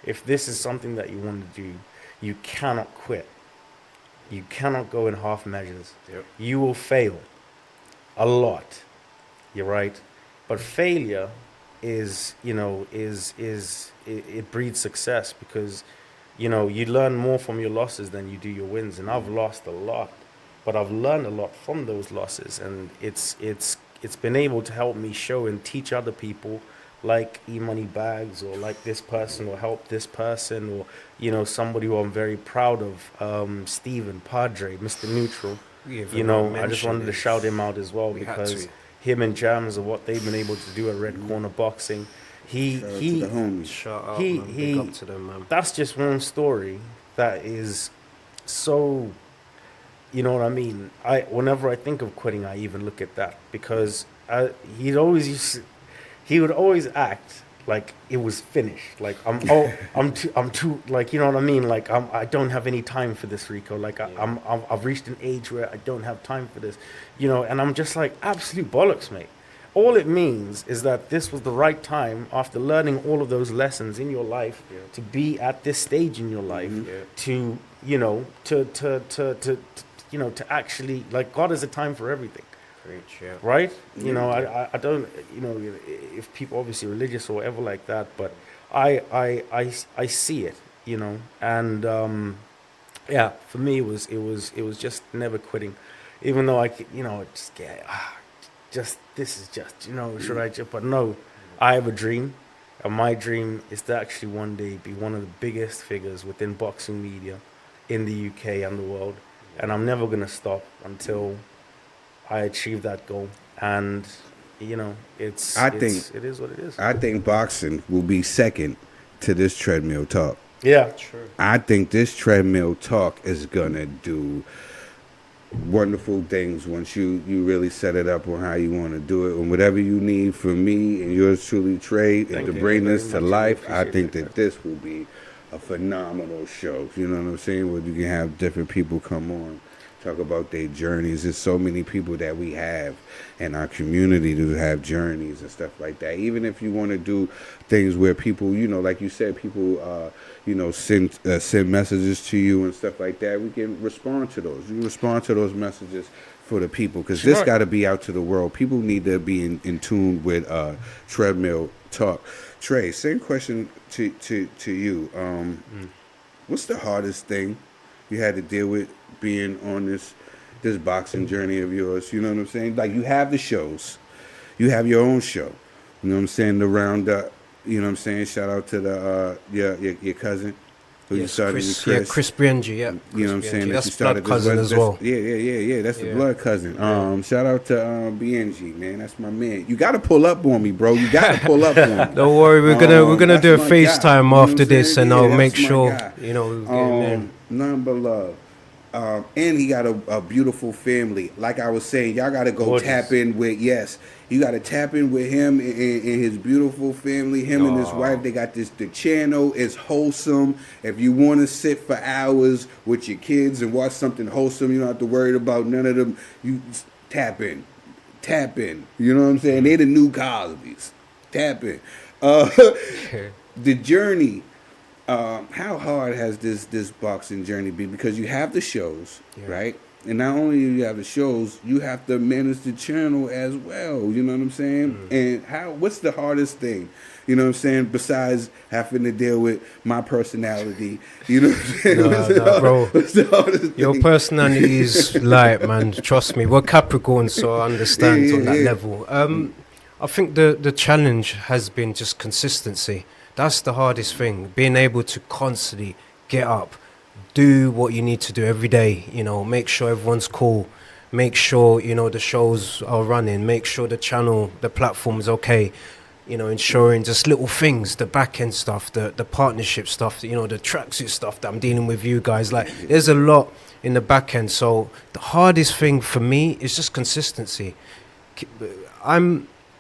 if this is something that you want to do, you cannot quit. You cannot go in half measures. Yep. You will fail a lot. You're right. But failure is it breeds success, because you learn more from your losses than you do your wins. And I've lost a lot, but I've learned a lot from those losses, and it's been able to help me show and teach other people, like E-Money Bags, or like this person, or help this person, or somebody who I'm very proud of, Steven Padre, Mr. Neutral. I just wanted to shout him out as well, because him and Jams are what they've been able to do at Red Corner Boxing. Big up to them, man. That's just one story that is so, you know what I mean? Whenever I think of quitting, I even look at that, because he would always act like it was finished. Like, I'm too, like, you know what I mean? Like, I don't have any time for this, Rico. Like, I've reached an age where I don't have time for this, and I'm just like, absolute bollocks, mate. All it means is that this was the right time, after learning all of those lessons in your life, to be at this stage in your life, to actually, like, God has a time for everything. Right? I don't, if people obviously religious or whatever like that, but I see it, and for me it was just never quitting, even though I could, just get this is just, should I just, but no, I have a dream, and my dream is to actually one day be one of the biggest figures within boxing media in the UK and the world, and I'm never gonna stop until I achieve that goal. And it is what it is. I think boxing will be second to this treadmill talk. Yeah, true. I think this treadmill talk is gonna do wonderful things once you really set it up on how you want to do it, and whatever you need from me and yours truly, Tre, and to bring this to life. I think that this will be a phenomenal show. You know what I'm saying? Where you can have different people come on. talk about their journeys. There's so many people that we have in our community who have journeys and stuff like that. Even if you want to do things where people, you know, like you said, people, you know, send messages to you and stuff like that, we can respond to those. You respond to those messages for the people, because this got to be out to the world. People need to be in tune with Treadmill Talk. Tre, same question to you. What's the hardest thing you had to deal with being on this boxing journey of yours? You know what I'm saying? Like, you have the shows, you have your own show. You know what I'm saying? The Roundup. You know what I'm saying? Shout out to the your cousin who you started with, Chris. Yeah, Chris Brianji, yeah. You know what I'm saying? That's blood cousin as well. Yeah. That's the blood cousin. Shout out to BNG, man. That's my man. You got to pull up on me, bro. You got to pull up on me. Don't worry, we're gonna do a FaceTime after this, and I'll make sure, you know, none but love. And he got a beautiful family. Like I was saying, y'all got to go tap in with, you got to tap in with him and his beautiful family. Him and his wife, they got the channel is wholesome. If you want to sit for hours with your kids and watch something wholesome, you don't have to worry about none of them. You tap in. You know what I'm saying? They're the new Cosbys. Tap in. The journey. How hard has this boxing journey been? Because you have the shows, right? And not only do you have the shows, you have to manage the channel as well. You know what I'm saying? And what's the hardest thing? You know what I'm saying? Besides having to deal with my personality, you know what I'm saying? Bro, what's the hardest thing? Your personality is light, man. Trust me. We're Capricorn, so I understand on that level. I think the challenge has been just consistency. That's the hardest thing, being able to constantly get up, do what you need to do every day, you know, make sure everyone's cool, make sure, you know, the shows are running, make sure the channel, the platform is okay, you know, ensuring just little things, the back end stuff, the partnership stuff, you know, the tracksuit stuff that I'm dealing with you guys. Like, there's a lot in the back end. So the hardest thing for me is just consistency.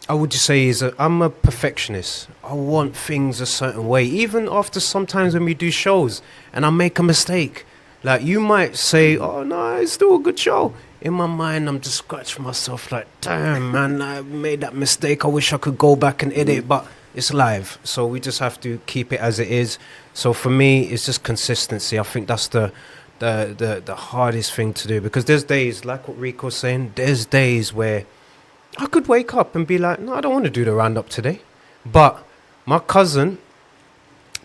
I would just say I'm a perfectionist. I want things a certain way. Even after sometimes when we do shows and I make a mistake, like, you might say, oh no, it's still a good show. In my mind, I'm just scratching myself like, damn, man, I made that mistake. I wish I could go back and edit, but it's live. So we just have to keep it as it is. So for me, it's just consistency. I think that's the hardest thing to do, because there's days, like what Rico's saying, there's days where I could wake up and be like, no, I don't want to do the roundup today. But my cousin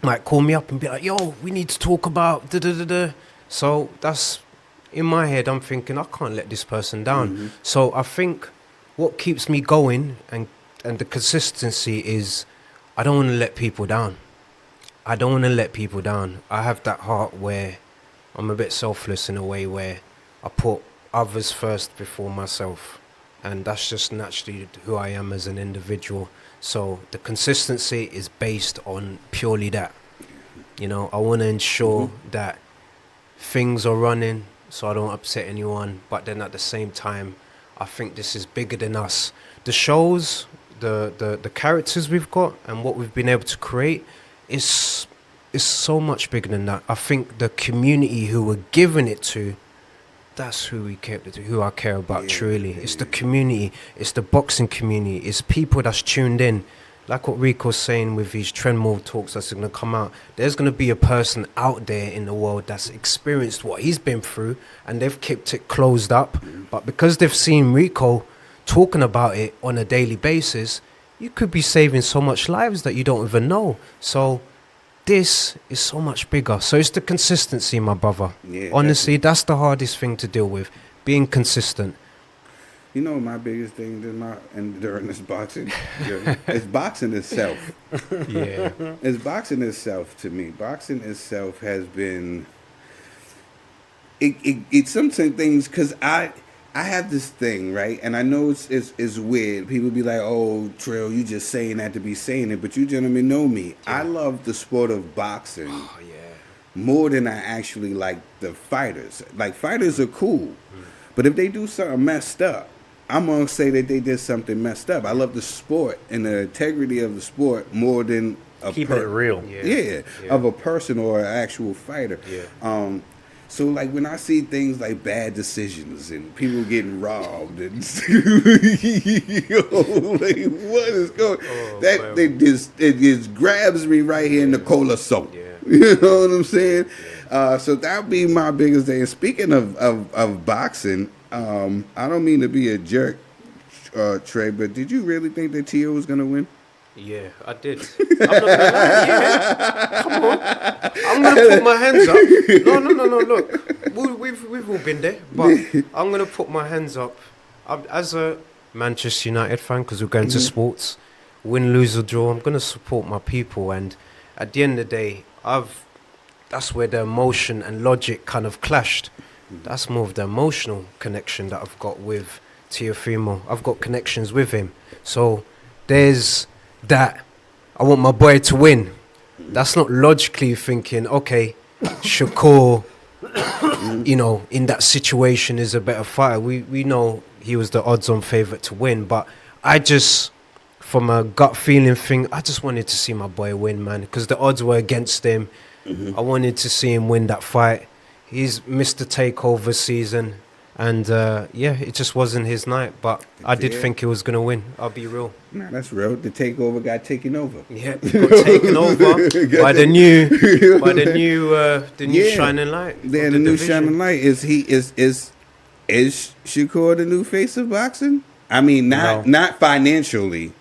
might call me up and be like, yo, we need to talk about da-da-da-da. So that's, in my head, I'm thinking, I can't let this person down. So I think what keeps me going and the consistency is, I don't want to let people down. I have that heart where I'm a bit selfless in a way where I put others first before myself. And that's just naturally who I am as an individual. So the consistency is based on purely that. You know, I want to ensure that things are running so I don't upset anyone. But then at the same time, I think this is bigger than us. The shows, the characters we've got and what we've been able to create is so much bigger than that. I think the community who we're giving it to, that's who I care about truly. It's the community, it's the boxing community, it's people that's tuned in. Like what Rico's saying with these Treadmill talks that's going to come out, there's going to be a person out there in the world that's experienced what he's been through and they've kept it closed up. But because they've seen Rico talking about it on a daily basis, you could be saving so much lives that you don't even know. So this is so much bigger. So it's the consistency, my brother. Honestly, that's the hardest thing to deal with, being consistent. You know, my biggest thing during this boxing is boxing itself. It's boxing itself to me. Boxing itself has been it's some things, because I have this thing, right? And I know it's weird. People be like, oh, Trill, you just saying that to be saying it. But you gentlemen know me. I love the sport of boxing more than I actually like the fighters. Like, fighters are cool. But if they do something messed up, I'm going to say that they did something messed up. I love the sport and the integrity of the sport more than keep it real. Of a person or an actual fighter. So like when I see things like bad decisions and people getting robbed and like what is going it just grabs me right here in the cola soap. Yeah. You know what I'm saying? So that would be my biggest thing. And speaking of boxing, I don't mean to be a jerk, Trey, but did you really think that Tio was gonna win? Yeah, I did. I'm not gonna lie. Yeah, come on. I'm gonna put my hands up. No. Look, we've all been there, but I'm gonna put my hands up. As a Manchester United fan, because we're going to sports, win, lose or draw, I'm gonna support my people. And at the end of the day, that's where the emotion and logic kind of clashed. That's more of the emotional connection that I've got with Teofimo. I've got connections with him, so there's that I want my boy to win. That's not logically thinking, okay, Shakur, in that situation is a better fighter. We know he was the odds-on favourite to win, but I just, from a gut feeling thing, I just wanted to see my boy win, man, because the odds were against him. I wanted to see him win that fight. He's missed the takeover season. And, it just wasn't his night. But I did think he was going to win. I'll be real. Nah, that's real. The takeover got taken over. Yeah, got taken over by the new shining light. Yeah, the new shining light. Is Shakur the new face of boxing? I mean, not financially.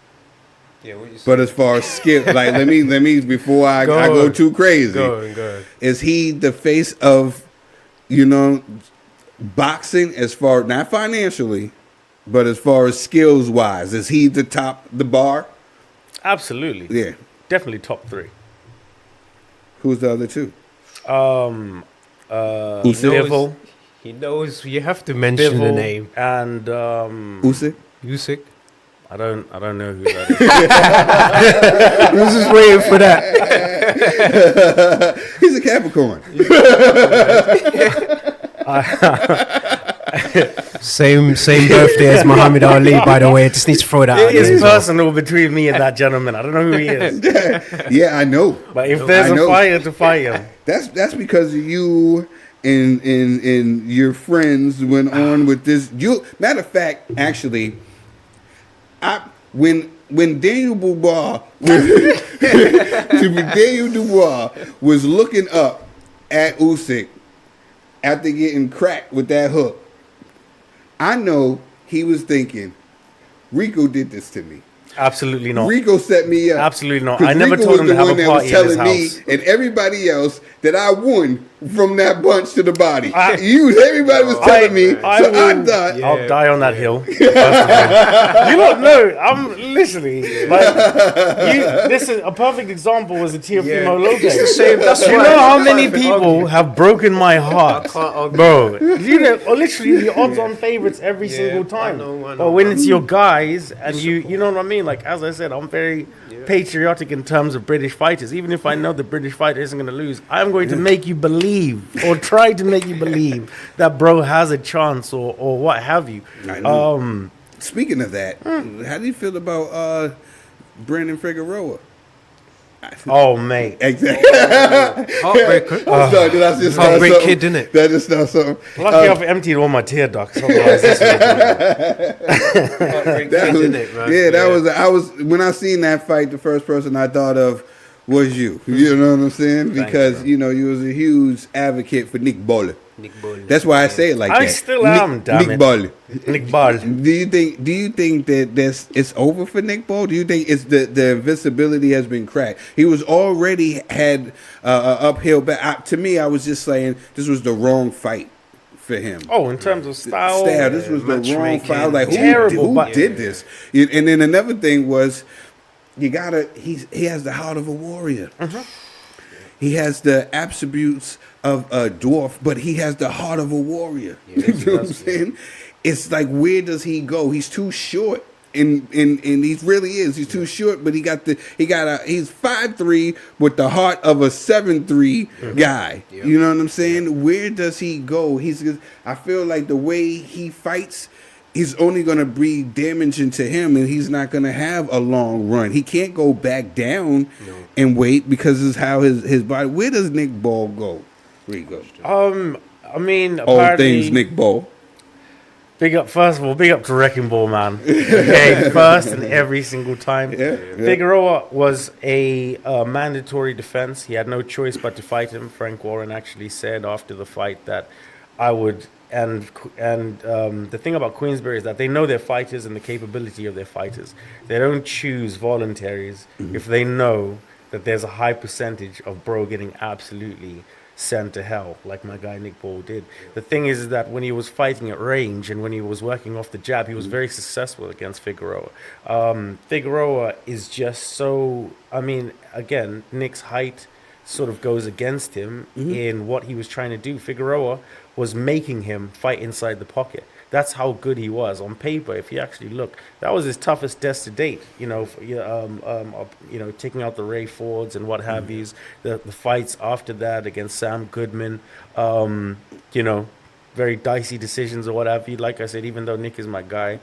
Yeah, but as far as skill, like let me before I go too crazy. Go. Is he the face of, boxing as far, not financially, but as far as skills wise? Is he the bar? Absolutely. Yeah. Definitely top 3. Who's the other 2? Bivol. He knows you have to mention the name. And Usyk. I don't know who that is. I was just waiting for that. He's a Capricorn. Same birthday as Muhammad Ali, by the way. I just need to throw that out. It is personal between me and that gentleman. I don't know who he is. Yeah, I know. But if there's a fire to fight him. That's because you and your friends went on with this. Matter of fact, actually, when Daniel Dubois was looking up at Usyk after getting cracked with that hook, I know he was thinking, Rico did this to me. Absolutely not. Rico set me up. Absolutely not. I never told him to have a party in his house. Me and everybody else that I won from that bunch to the body. Everybody was telling me. I thought I'll die on that hill. You don't know. I'm literally this is a perfect example. Was the Teofimo logo. It's the same. That's you know how many people have broken my heart, bro. Literally the odds-on favorites every single time. I know. But when it's your guys and you know what I mean. Like as I said, I'm very patriotic in terms of British fighters. Even if I know the British fighter isn't going to lose, I'm going to make you believe or try to make you believe that bro has a chance or what have you. Speaking of that, how do you feel about Brandon Figueroa? Oh, mate. Exactly. Heartbreaker. Heartbreak kid, didn't it? That is not something. Lucky I've emptied all my tear ducts. Otherwise, this was when I seen that fight, the first person I thought of was you. You know what I'm saying? Because you was a huge advocate for Nick Bowler. That's why I say it like that. I still am, damn Nick it. Ball. Nick Ball. Do you think that it's over for Nick Ball? Do you think it's the invincibility has been cracked? He was already had uphill back. To me, I was just saying this was the wrong fight for him. Oh, in terms of style, this was the wrong fight. Like who did this? And then another thing was he has the heart of a warrior. He has the attributes of a dwarf, but he has the heart of a warrior. You know what I'm saying? It's like, where does he go? He's too short, and he really is. He's too short, but he's 5'3" with the heart of a 7'3" guy. Yep. You know what I'm saying? Where does he go? I feel like the way he fights, he's only going to be damaging to him, and he's not going to have a long run. He can't go back down and wait because it's how his body. Where does Nick Ball go, Rico? I mean, All apparently, things Nick Ball. big up, first of all, big up to Wrecking Ball, man. Okay, first and every single time. Yeah. Figueroa was a mandatory defense. He had no choice but to fight him. Frank Warren actually said after the fight that I would. And the thing about Queensberry is that they know their fighters and the capability of their fighters. They don't choose voluntaries if they know that there's a high percentage of bro getting absolutely sent to hell, like my guy Nick Ball did. The thing is that when he was fighting at range and when he was working off the jab, he was very successful against Figueroa. Figueroa is just so, I mean, again, Nick's height sort of goes against him in what he was trying to do. Figueroa was making him fight inside the pocket. That's how good he was on paper. If you actually look, that was his toughest test to date. You know, taking out the Ray Fords and what have yous. The fights after that against Sam Goodman. Very dicey decisions or what have you. Like I said, even though Nick is my guy,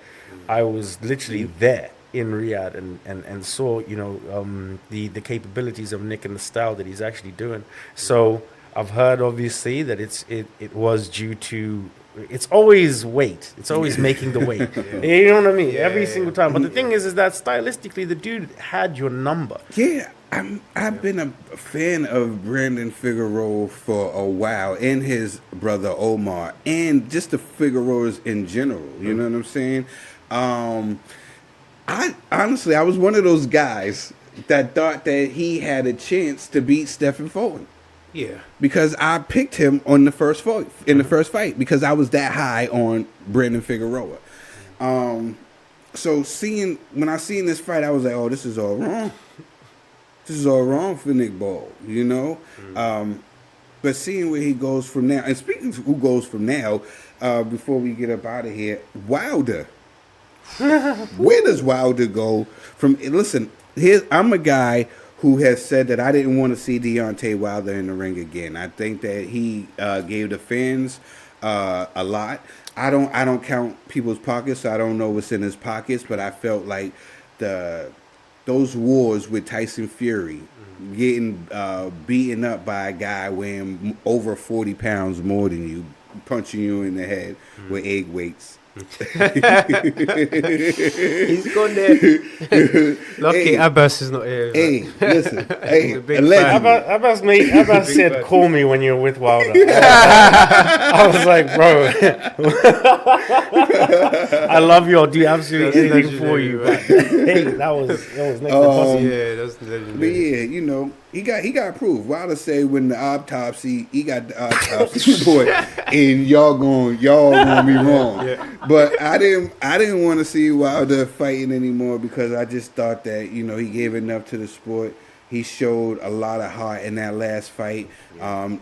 I was literally there in Riyadh and saw the capabilities of Nick and the style that he's actually doing. So I've heard obviously that it was due to, it's always weight. It's always making the weight. You know what I mean? Every single time. But the thing is that stylistically, the dude had your number. Yeah, I've been a fan of Brandon Figueroa for a while, and his brother Omar, and just the Figueroas in general. You know what I'm saying? I was one of those guys that thought that he had a chance to beat Stephen Fulton. Yeah. Because I picked him on the first fight, because I was that high on Brandon Figueroa. So when I seen this fight, I was like, oh, this is all wrong. This is all wrong for Nick Ball, you know? But seeing where he goes from now, and speaking of who goes from now, before we get up out of here, Wilder. Where does Wilder go from? Listen, I'm a guy who has said that I didn't want to see Deontay Wilder in the ring again. I think that he gave the fans a lot. I don't count people's pockets, so I don't know what's in his pockets, but I felt like those wars with Tyson Fury, getting beaten up by a guy weighing over 40 pounds more than you, punching you in the head with egg weights. He's gone there. Lucky Abbas is not here. Hey, listen. Hey, Abbas said, call me when you're with Wilder. I was like, bro, I love you. I'll do absolutely anything for you. But, hey, that was next to possible. Yeah, that's legendary. But yeah, you know, he got approved. Wilder say when the autopsy, he got the autopsy report, and y'all gonna be wrong. Yeah. But I didn't want to see Wilder fighting anymore because I just thought that, you know, he gave enough to the sport. He showed a lot of heart in that last fight.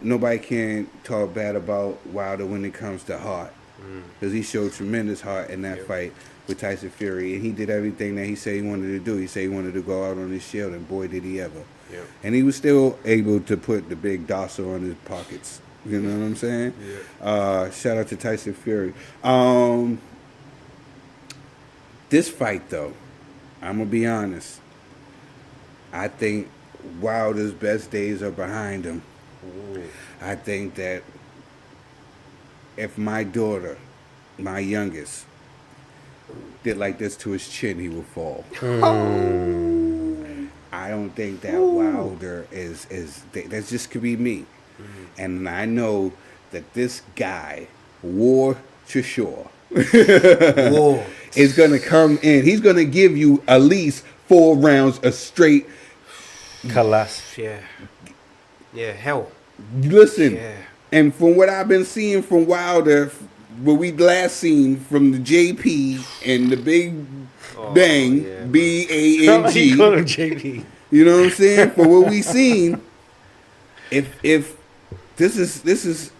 Nobody can talk bad about Wilder when it comes to heart, because he showed tremendous heart in that fight with Tyson Fury, and he did everything that he said he wanted to do. He said he wanted to go out on his shield, and boy, did he ever. Yeah. And he was still able to put the big Dosser on his pockets. You know what I'm saying? Yeah. Shout out to Tyson Fury. This fight, though, I'm going to be honest. I think Wilder's best days are behind him. Ooh. I think that if my daughter, my youngest, did like this to his chin, he would fall. I don't think that Wilder is that just could be me. And I know that this guy, War Chishaw, is going to come in. He's going to give you at least 4 rounds of straight Kalas. Yeah, hell. Listen, and from what I've been seeing from Wilder, what we last seen from the JP and the Big Bang, BANG. You call him JP. You know what I'm saying? For what we seen, if this is,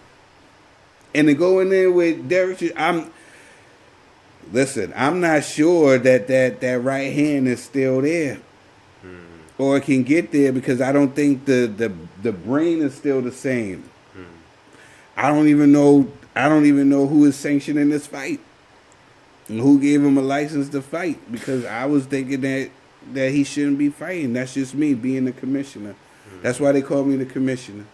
and to go in there with Derek, I'm not sure that right hand is still there, or it can get there, because I don't think the brain is still the same. I don't even know who is sanctioning this fight and who gave him a license to fight, because I was thinking that he shouldn't be fighting. That's just me being the commissioner. That's why they call me the commissioner,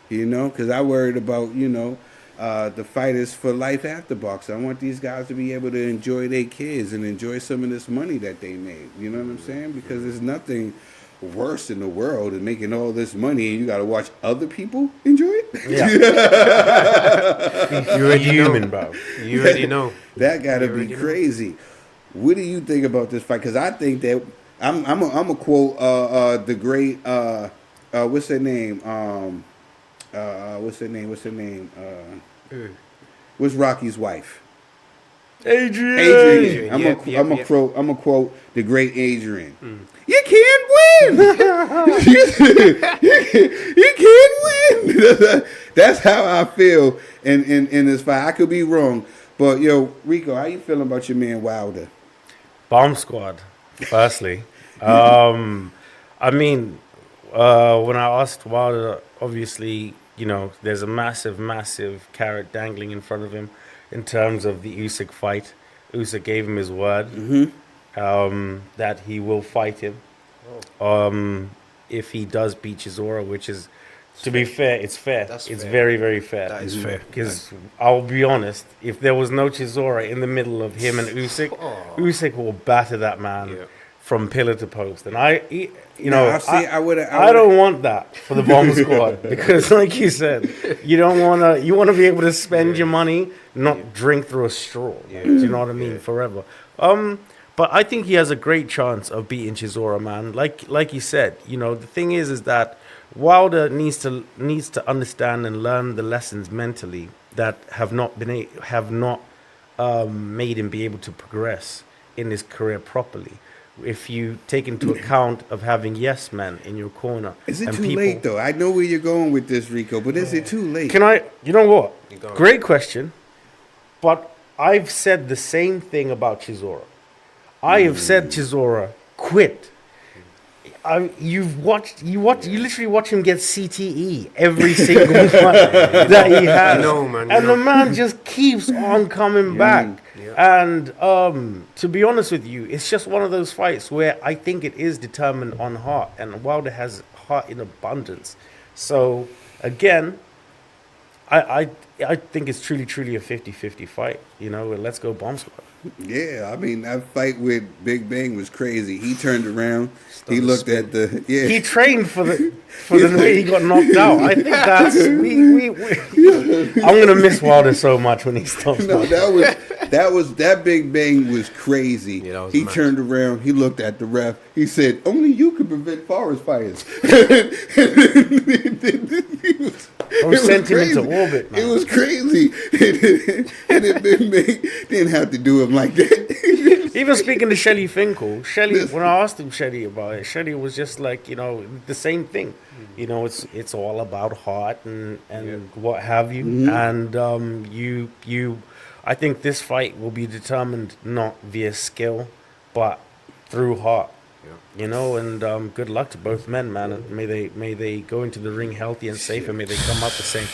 you know, because I worried about, you know, the fight is for life after boxing. I want these guys to be able to enjoy their kids and enjoy some of this money that they made. You know what I'm saying? Because there's nothing worse in the world than making all this money and you got to watch other people enjoy it. Yeah. You're a human, bro. You already know. That got to be crazy. What do you think about this fight? Because I think that I'm a quote the great what's her name? What's her name? What's Rocky's wife? Adrian. I'm a quote the great Adrian. You can't win. you can't win. That's how I feel in this fight. I could be wrong, but yo, Rico, how you feeling about your man Wilder? Bomb Squad, firstly. I mean, when I asked Wilder, obviously, you know, there's a massive carrot dangling in front of him in terms of the Usyk fight. Usyk gave him his word that he will fight him if he does beat Chisora, which is, to be fair, it's fair. It's very, very fair. That is fair. Because I'll be honest, if there was no Chisora in the middle of him and Usyk, Usyk will batter that man from pillar to post. And I don't want that for the Bomb Squad because, like you said, you want to be able to spend your money, not drink through a straw. Do you know what I mean? Forever. But I think he has a great chance of beating Chisora, man. Like you said, you know, the thing is that Wilder needs to understand and learn the lessons mentally that have not made him be able to progress in his career properly. If you take into account of having yes men in your corner. Is it too late though? I know where you're going with this, Rico, but is it too late? You know what? Great question. But I've said the same thing about Chisora. I have said Chisora, quit. You literally watch him get CTE every single fight that he has. The man just keeps on coming back. And to be honest with you, it's just one of those fights where I think it is determined on heart, and Wilder has heart in abundance. So again, I think it's truly a 50-50 fight. You know, let's go Bomb Squad. Yeah, I mean, that fight with Big Bang was crazy. He turned around, he looked at the He trained for the way he got knocked out. I think that's I'm gonna miss Wilder so much when he stops. No, that Big Bang was crazy. Yeah, he turned around, he looked at the ref, he said, "Only you can prevent forest fires." It sent him into orbit, man. It was crazy. And it didn't have to do him like that. Even speaking to Shelley Finkel, when I asked him Shelley about it, Shelley was just like, you know, the same thing. You know, it's all about heart and what have you. And I think this fight will be determined not via skill, but through heart. You know, and good luck to both men, man. And may they go into the ring healthy and safe, and may they come out the same.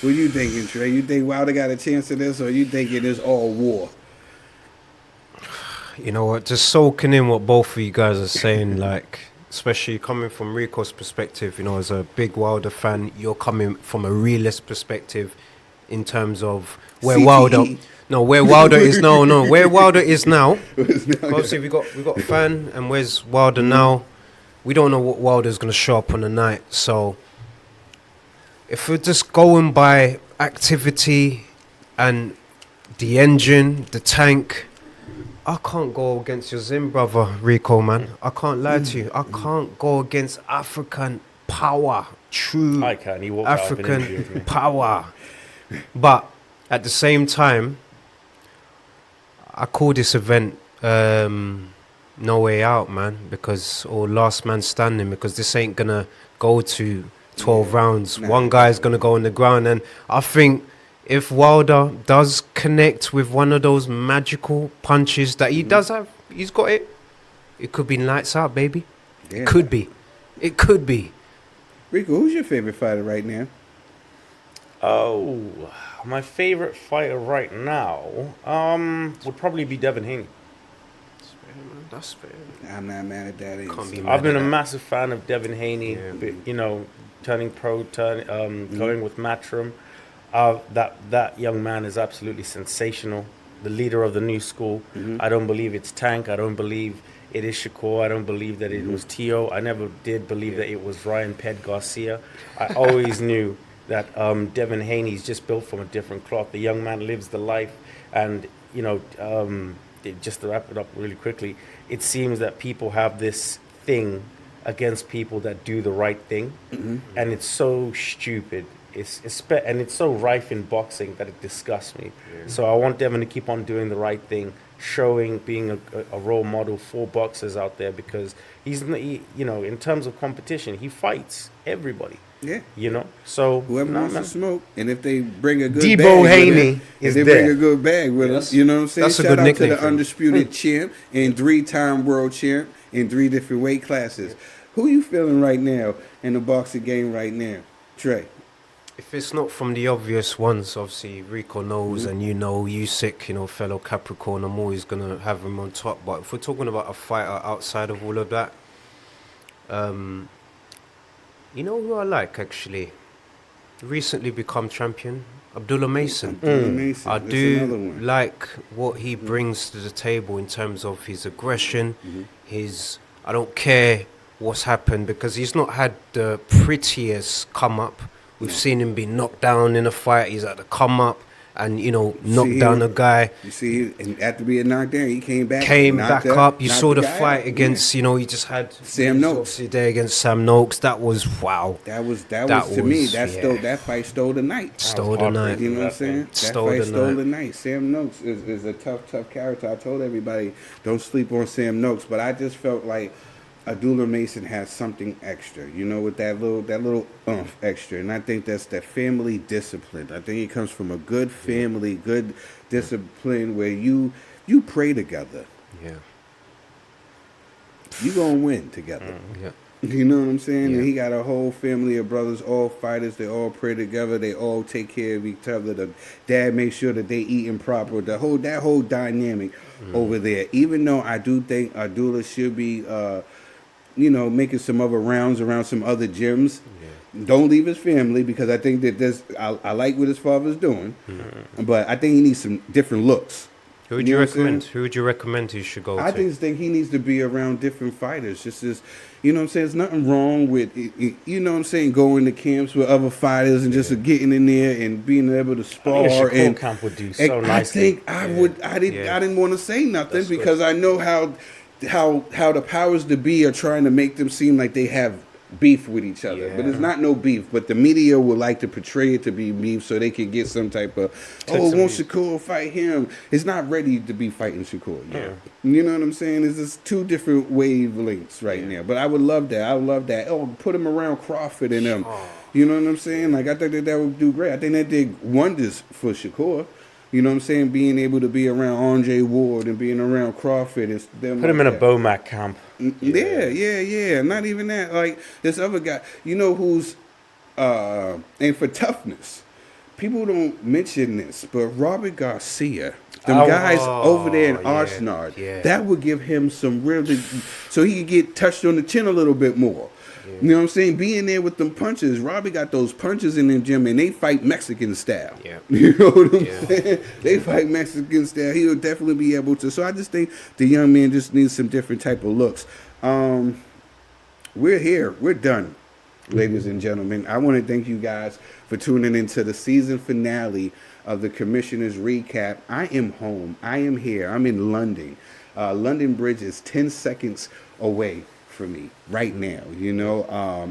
What are you thinking, Trey? You think Wilder got a chance of this, or you think it is all war? You know what? Just soaking in what both of you guys are saying, like, especially coming from Rico's perspective, you know, as a big Wilder fan, you're coming from a realist perspective in terms of where CTE. Where Wilder is where Wilder is now. Obviously, we got Fan, and where's Wilder now? We don't know what Wilder's gonna show up on the night. So, if we're just going by activity and the engine, the tank, I can't go against your Zim brother, Rico, man. I can't lie to you. I can't go against African power, true African power. But at the same time, I call this event No Way Out, man, or Last Man Standing, because this ain't gonna go to 12 rounds. One guy's gonna go on the ground, and I think if Wilder does connect with one of those magical punches that he does have, he's got it. It could be lights out, baby. Yeah. It could be. Rico, who's your favorite fighter right now? Oh, my favorite fighter right now would probably be Devin Haney. That's fair. I'm not mad at that. I've been a massive fan of Devin Haney. You know, turning pro, going with Matchroom. That young man is absolutely sensational. The leader of the new school. I don't believe it's Tank. I don't believe it is Shakur. I don't believe that it was Tio. I never did believe that it was Ryan Ped Garcia. I always knew that Devin Haney's just built from a different cloth. The young man lives the life, and just to wrap it up really quickly, it seems that people have this thing against people that do the right thing, and it's so stupid. And it's so rife in boxing that it disgusts me. So I want Devin to keep on doing the right thing, being a role model for boxers out there, because in terms of competition, he fights everybody. Yeah. So whoever wants to smoke, and if they bring a good Debo bag Haney with it, if they bring a good bag with us, you know what I'm saying? That's a Shout good out to nickname the for him. undisputed champ and 3-time world champ in 3 different weight classes. Who you feeling right now in the boxing game right now, Tre? If it's not from the obvious ones, obviously Rico knows, and Usyk, fellow Capricorn, I'm always gonna have him on top. But if we're talking about a fighter outside of all of that, you know who I like actually? Recently become champion, Abdullah Mason. Mason. I That's do another one. like what he brings to the table in terms of his aggression, I don't care what's happened, because he's not had the prettiest come up. We've seen him be knocked down in a fight. He's had to come up and, knock down a guy. You see, and after being knocked down, he came back. Back up. You knocked saw the guy fight out. against, he just had Sam Noakes. obviously there against Sam Noakes. That was wow. That was to me. That fight stole the night. Stole the night. You know what I'm saying? Stole that fight the stole night. the night. Sam Noakes is a tough character. I told everybody, don't sleep on Sam Noakes, but I just felt like Abdullah Mason has something extra, with that little extra, and I think that's that family discipline. I think it comes from a good family, good discipline where you pray together. Yeah. You gonna win together. Yeah. You know what I'm saying? Yeah. And he got a whole family of brothers, all fighters. They all pray together. They all take care of each other. The dad makes sure that they eating proper. That whole dynamic over there. Even though I do think Abdullah should be making some other rounds around some other gyms. Yeah. Don't leave his family, because I think that I like what his father's doing, but I think he needs some different looks. Who would you recommend? Who would you recommend he should go to? I just think he needs to be around different fighters. Just as, what I'm saying, there's nothing wrong with, going to camps with other fighters and just getting in there and being able to spar. And camp would do so nicely. I think I didn't want to say nothing. That's because good. I know how the powers that be are trying to make them seem like they have beef with each other, but it's not no beef. But the media would like to portray it to be beef so they can get some type of won't Shakur fight him? It's not ready to be fighting Shakur. Yeah, you know what I'm saying? It's just 2 different wavelengths right now. But I would love that. I would love that. Put him around Crawford and them. You know what I'm saying? Like I think that would do great. I think that did wonders for Shakur. You know what I'm saying? Being able to be around Andre Ward and being around Crawford. Put him in a Bomac camp. Yeah. Not even that. Like, this other guy, who's, and for toughness, people don't mention this, but Robert Garcia, guys over there in Arsenard, that would give him some really, so he could get touched on the chin a little bit more. You know what I'm saying? Being there with them punches. Robbie got those punches in the gym, and they fight Mexican style. Yeah. You know what I'm saying? They fight Mexican style. He'll definitely be able to. So I just think the young man just needs some different type of looks. We're here. We're done, ladies and gentlemen. I want to thank you guys for tuning into the season finale of the Commissioner's Recap. I am home. I am here. I'm in London. London Bridge is 10 seconds away for me right now.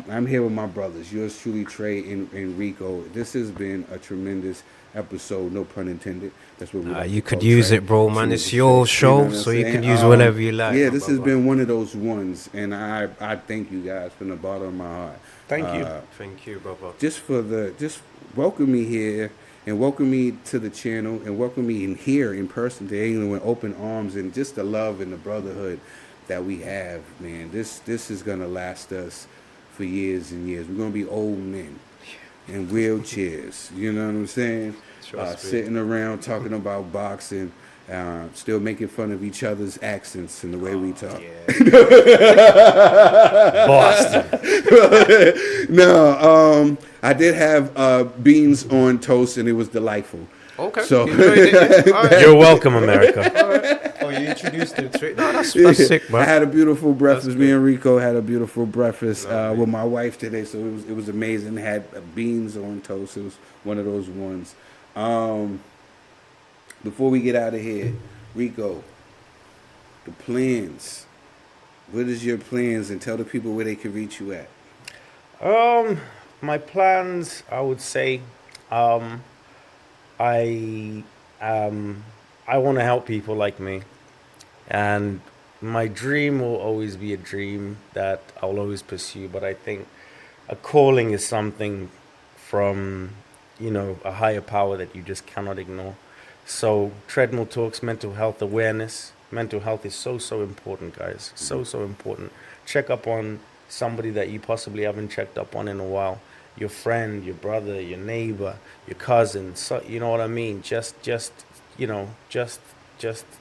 I'm here with my brothers, yours truly, Tre and Rico. This has been a tremendous episode, no pun intended. That's what we like. You could use it, bro, man. It's your show, so you can use whatever you like. Yeah, this has been one of those ones, and I thank you guys from the bottom of my heart. Thank you. Thank you, brother. Just welcome me here and welcome me to the channel and welcome me in here in person to England with open arms and just the love and the brotherhood that we have, man. This is gonna last us for years and years. We're gonna be old men in wheelchairs. You know what I'm saying? Sitting around talking about boxing Still making fun of each other's accents and the way we talk. Boston. No, I did have beans on toast, and it was delightful. Okay. So You're welcome, America. Oh, you introduced him to it. No, that's sick, man. I had a beautiful breakfast. Me and Rico had a beautiful breakfast with my wife today, so it was amazing. Had beans on toast. It was one of those ones. Before we get out of here, Rico, the plans. What is your plans? And tell the people where they can reach you at. My plans, I would say, I want to help people like me, and my dream will always be a dream that I'll always pursue. But I think a calling is something from, a higher power that you just cannot ignore. So Treadmill Talks, mental health awareness. Mental health is so important, guys. So important. Check up on somebody that you possibly haven't checked up on in a while. Your friend, your brother, your neighbor, your cousin. So, you know what I mean? Just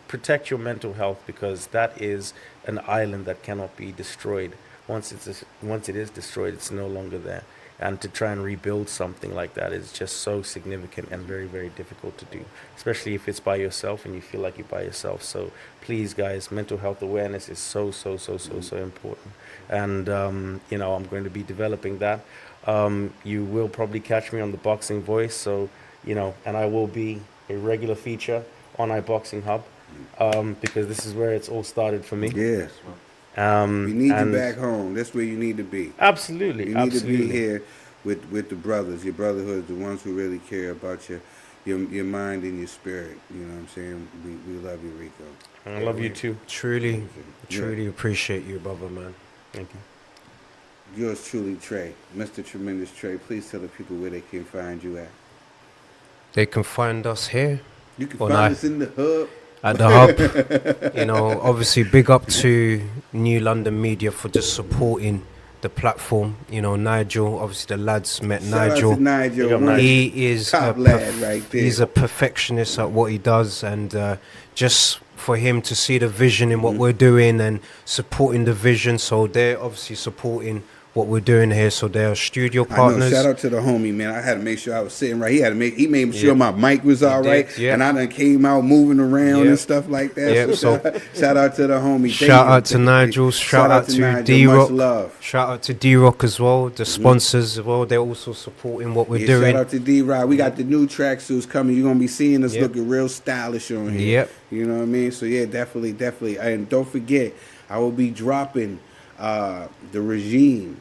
protect your mental health, because that is an island that cannot be destroyed. Once it is destroyed, it's no longer there. And to try and rebuild something like that is just so significant and very, very difficult to do, especially if it's by yourself and you feel like you're by yourself. So please, guys, mental health awareness is so important. And, I'm going to be developing that. You will probably catch me on the Boxing Voice. So, and I will be a regular feature on iBoxingHub, because this is where it's all started for me. Yes. We need you back home. That's where you need to be. Absolutely. You need to be here with the brothers, your brotherhood, the ones who really care about your mind and your spirit. You know what I'm saying? We love you, Rico. And I love you too. Truly appreciate you, brother, man. Thank you. Yours truly, Tre, Mr. Tremendous Tre. Please tell the people where they can find you at. They can find us here. You can find us in the hub. At the hub. Obviously big up to New London Media for just supporting the platform. Nigel, obviously the lads met Nigel. Shout out to Nigel. He is top lad right there. He's a perfectionist at what he does, and just for him to see the vision in what we're doing and supporting the vision, so they're obviously supporting what we're doing here. So they're studio partners. Shout out to the homie, man. I had to make sure I was sitting right. He made sure my mic was all right, and I done came out moving around and stuff like that. So shout out to the homie. Shout out to Nigel. Shout out to D-Rock. Shout out to D-Rock as well. The sponsors as well. They're also supporting what we're doing. Shout out to D-Rock. We got the new tracksuits coming. You're gonna be seeing us looking real stylish on here. Yep. You know what I mean? So yeah, definitely. And don't forget, I will be dropping the Regime.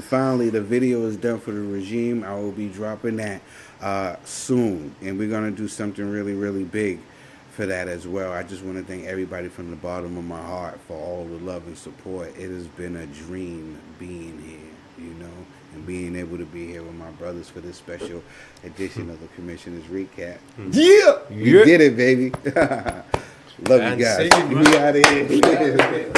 Finally, the video is done for the Regime. I will be dropping that soon, and we're gonna do something really, really big for that as well. I just want to thank everybody from the bottom of my heart for all the love and support. It has been a dream being here, and being able to be here with my brothers for this special edition of the Commissioner's Recap. Yeah, you did it, baby. Love you guys. We out of here.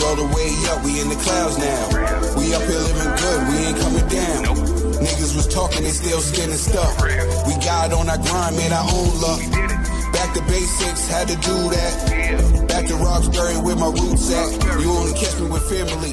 All the way up, we in the clouds now. We up here living good, we ain't coming down. Niggas was talking, they still skinning stuff. We got on our grind, made our own luck. Back to basics, had to do that. Back to Roxbury where my roots at. You only catch me with family.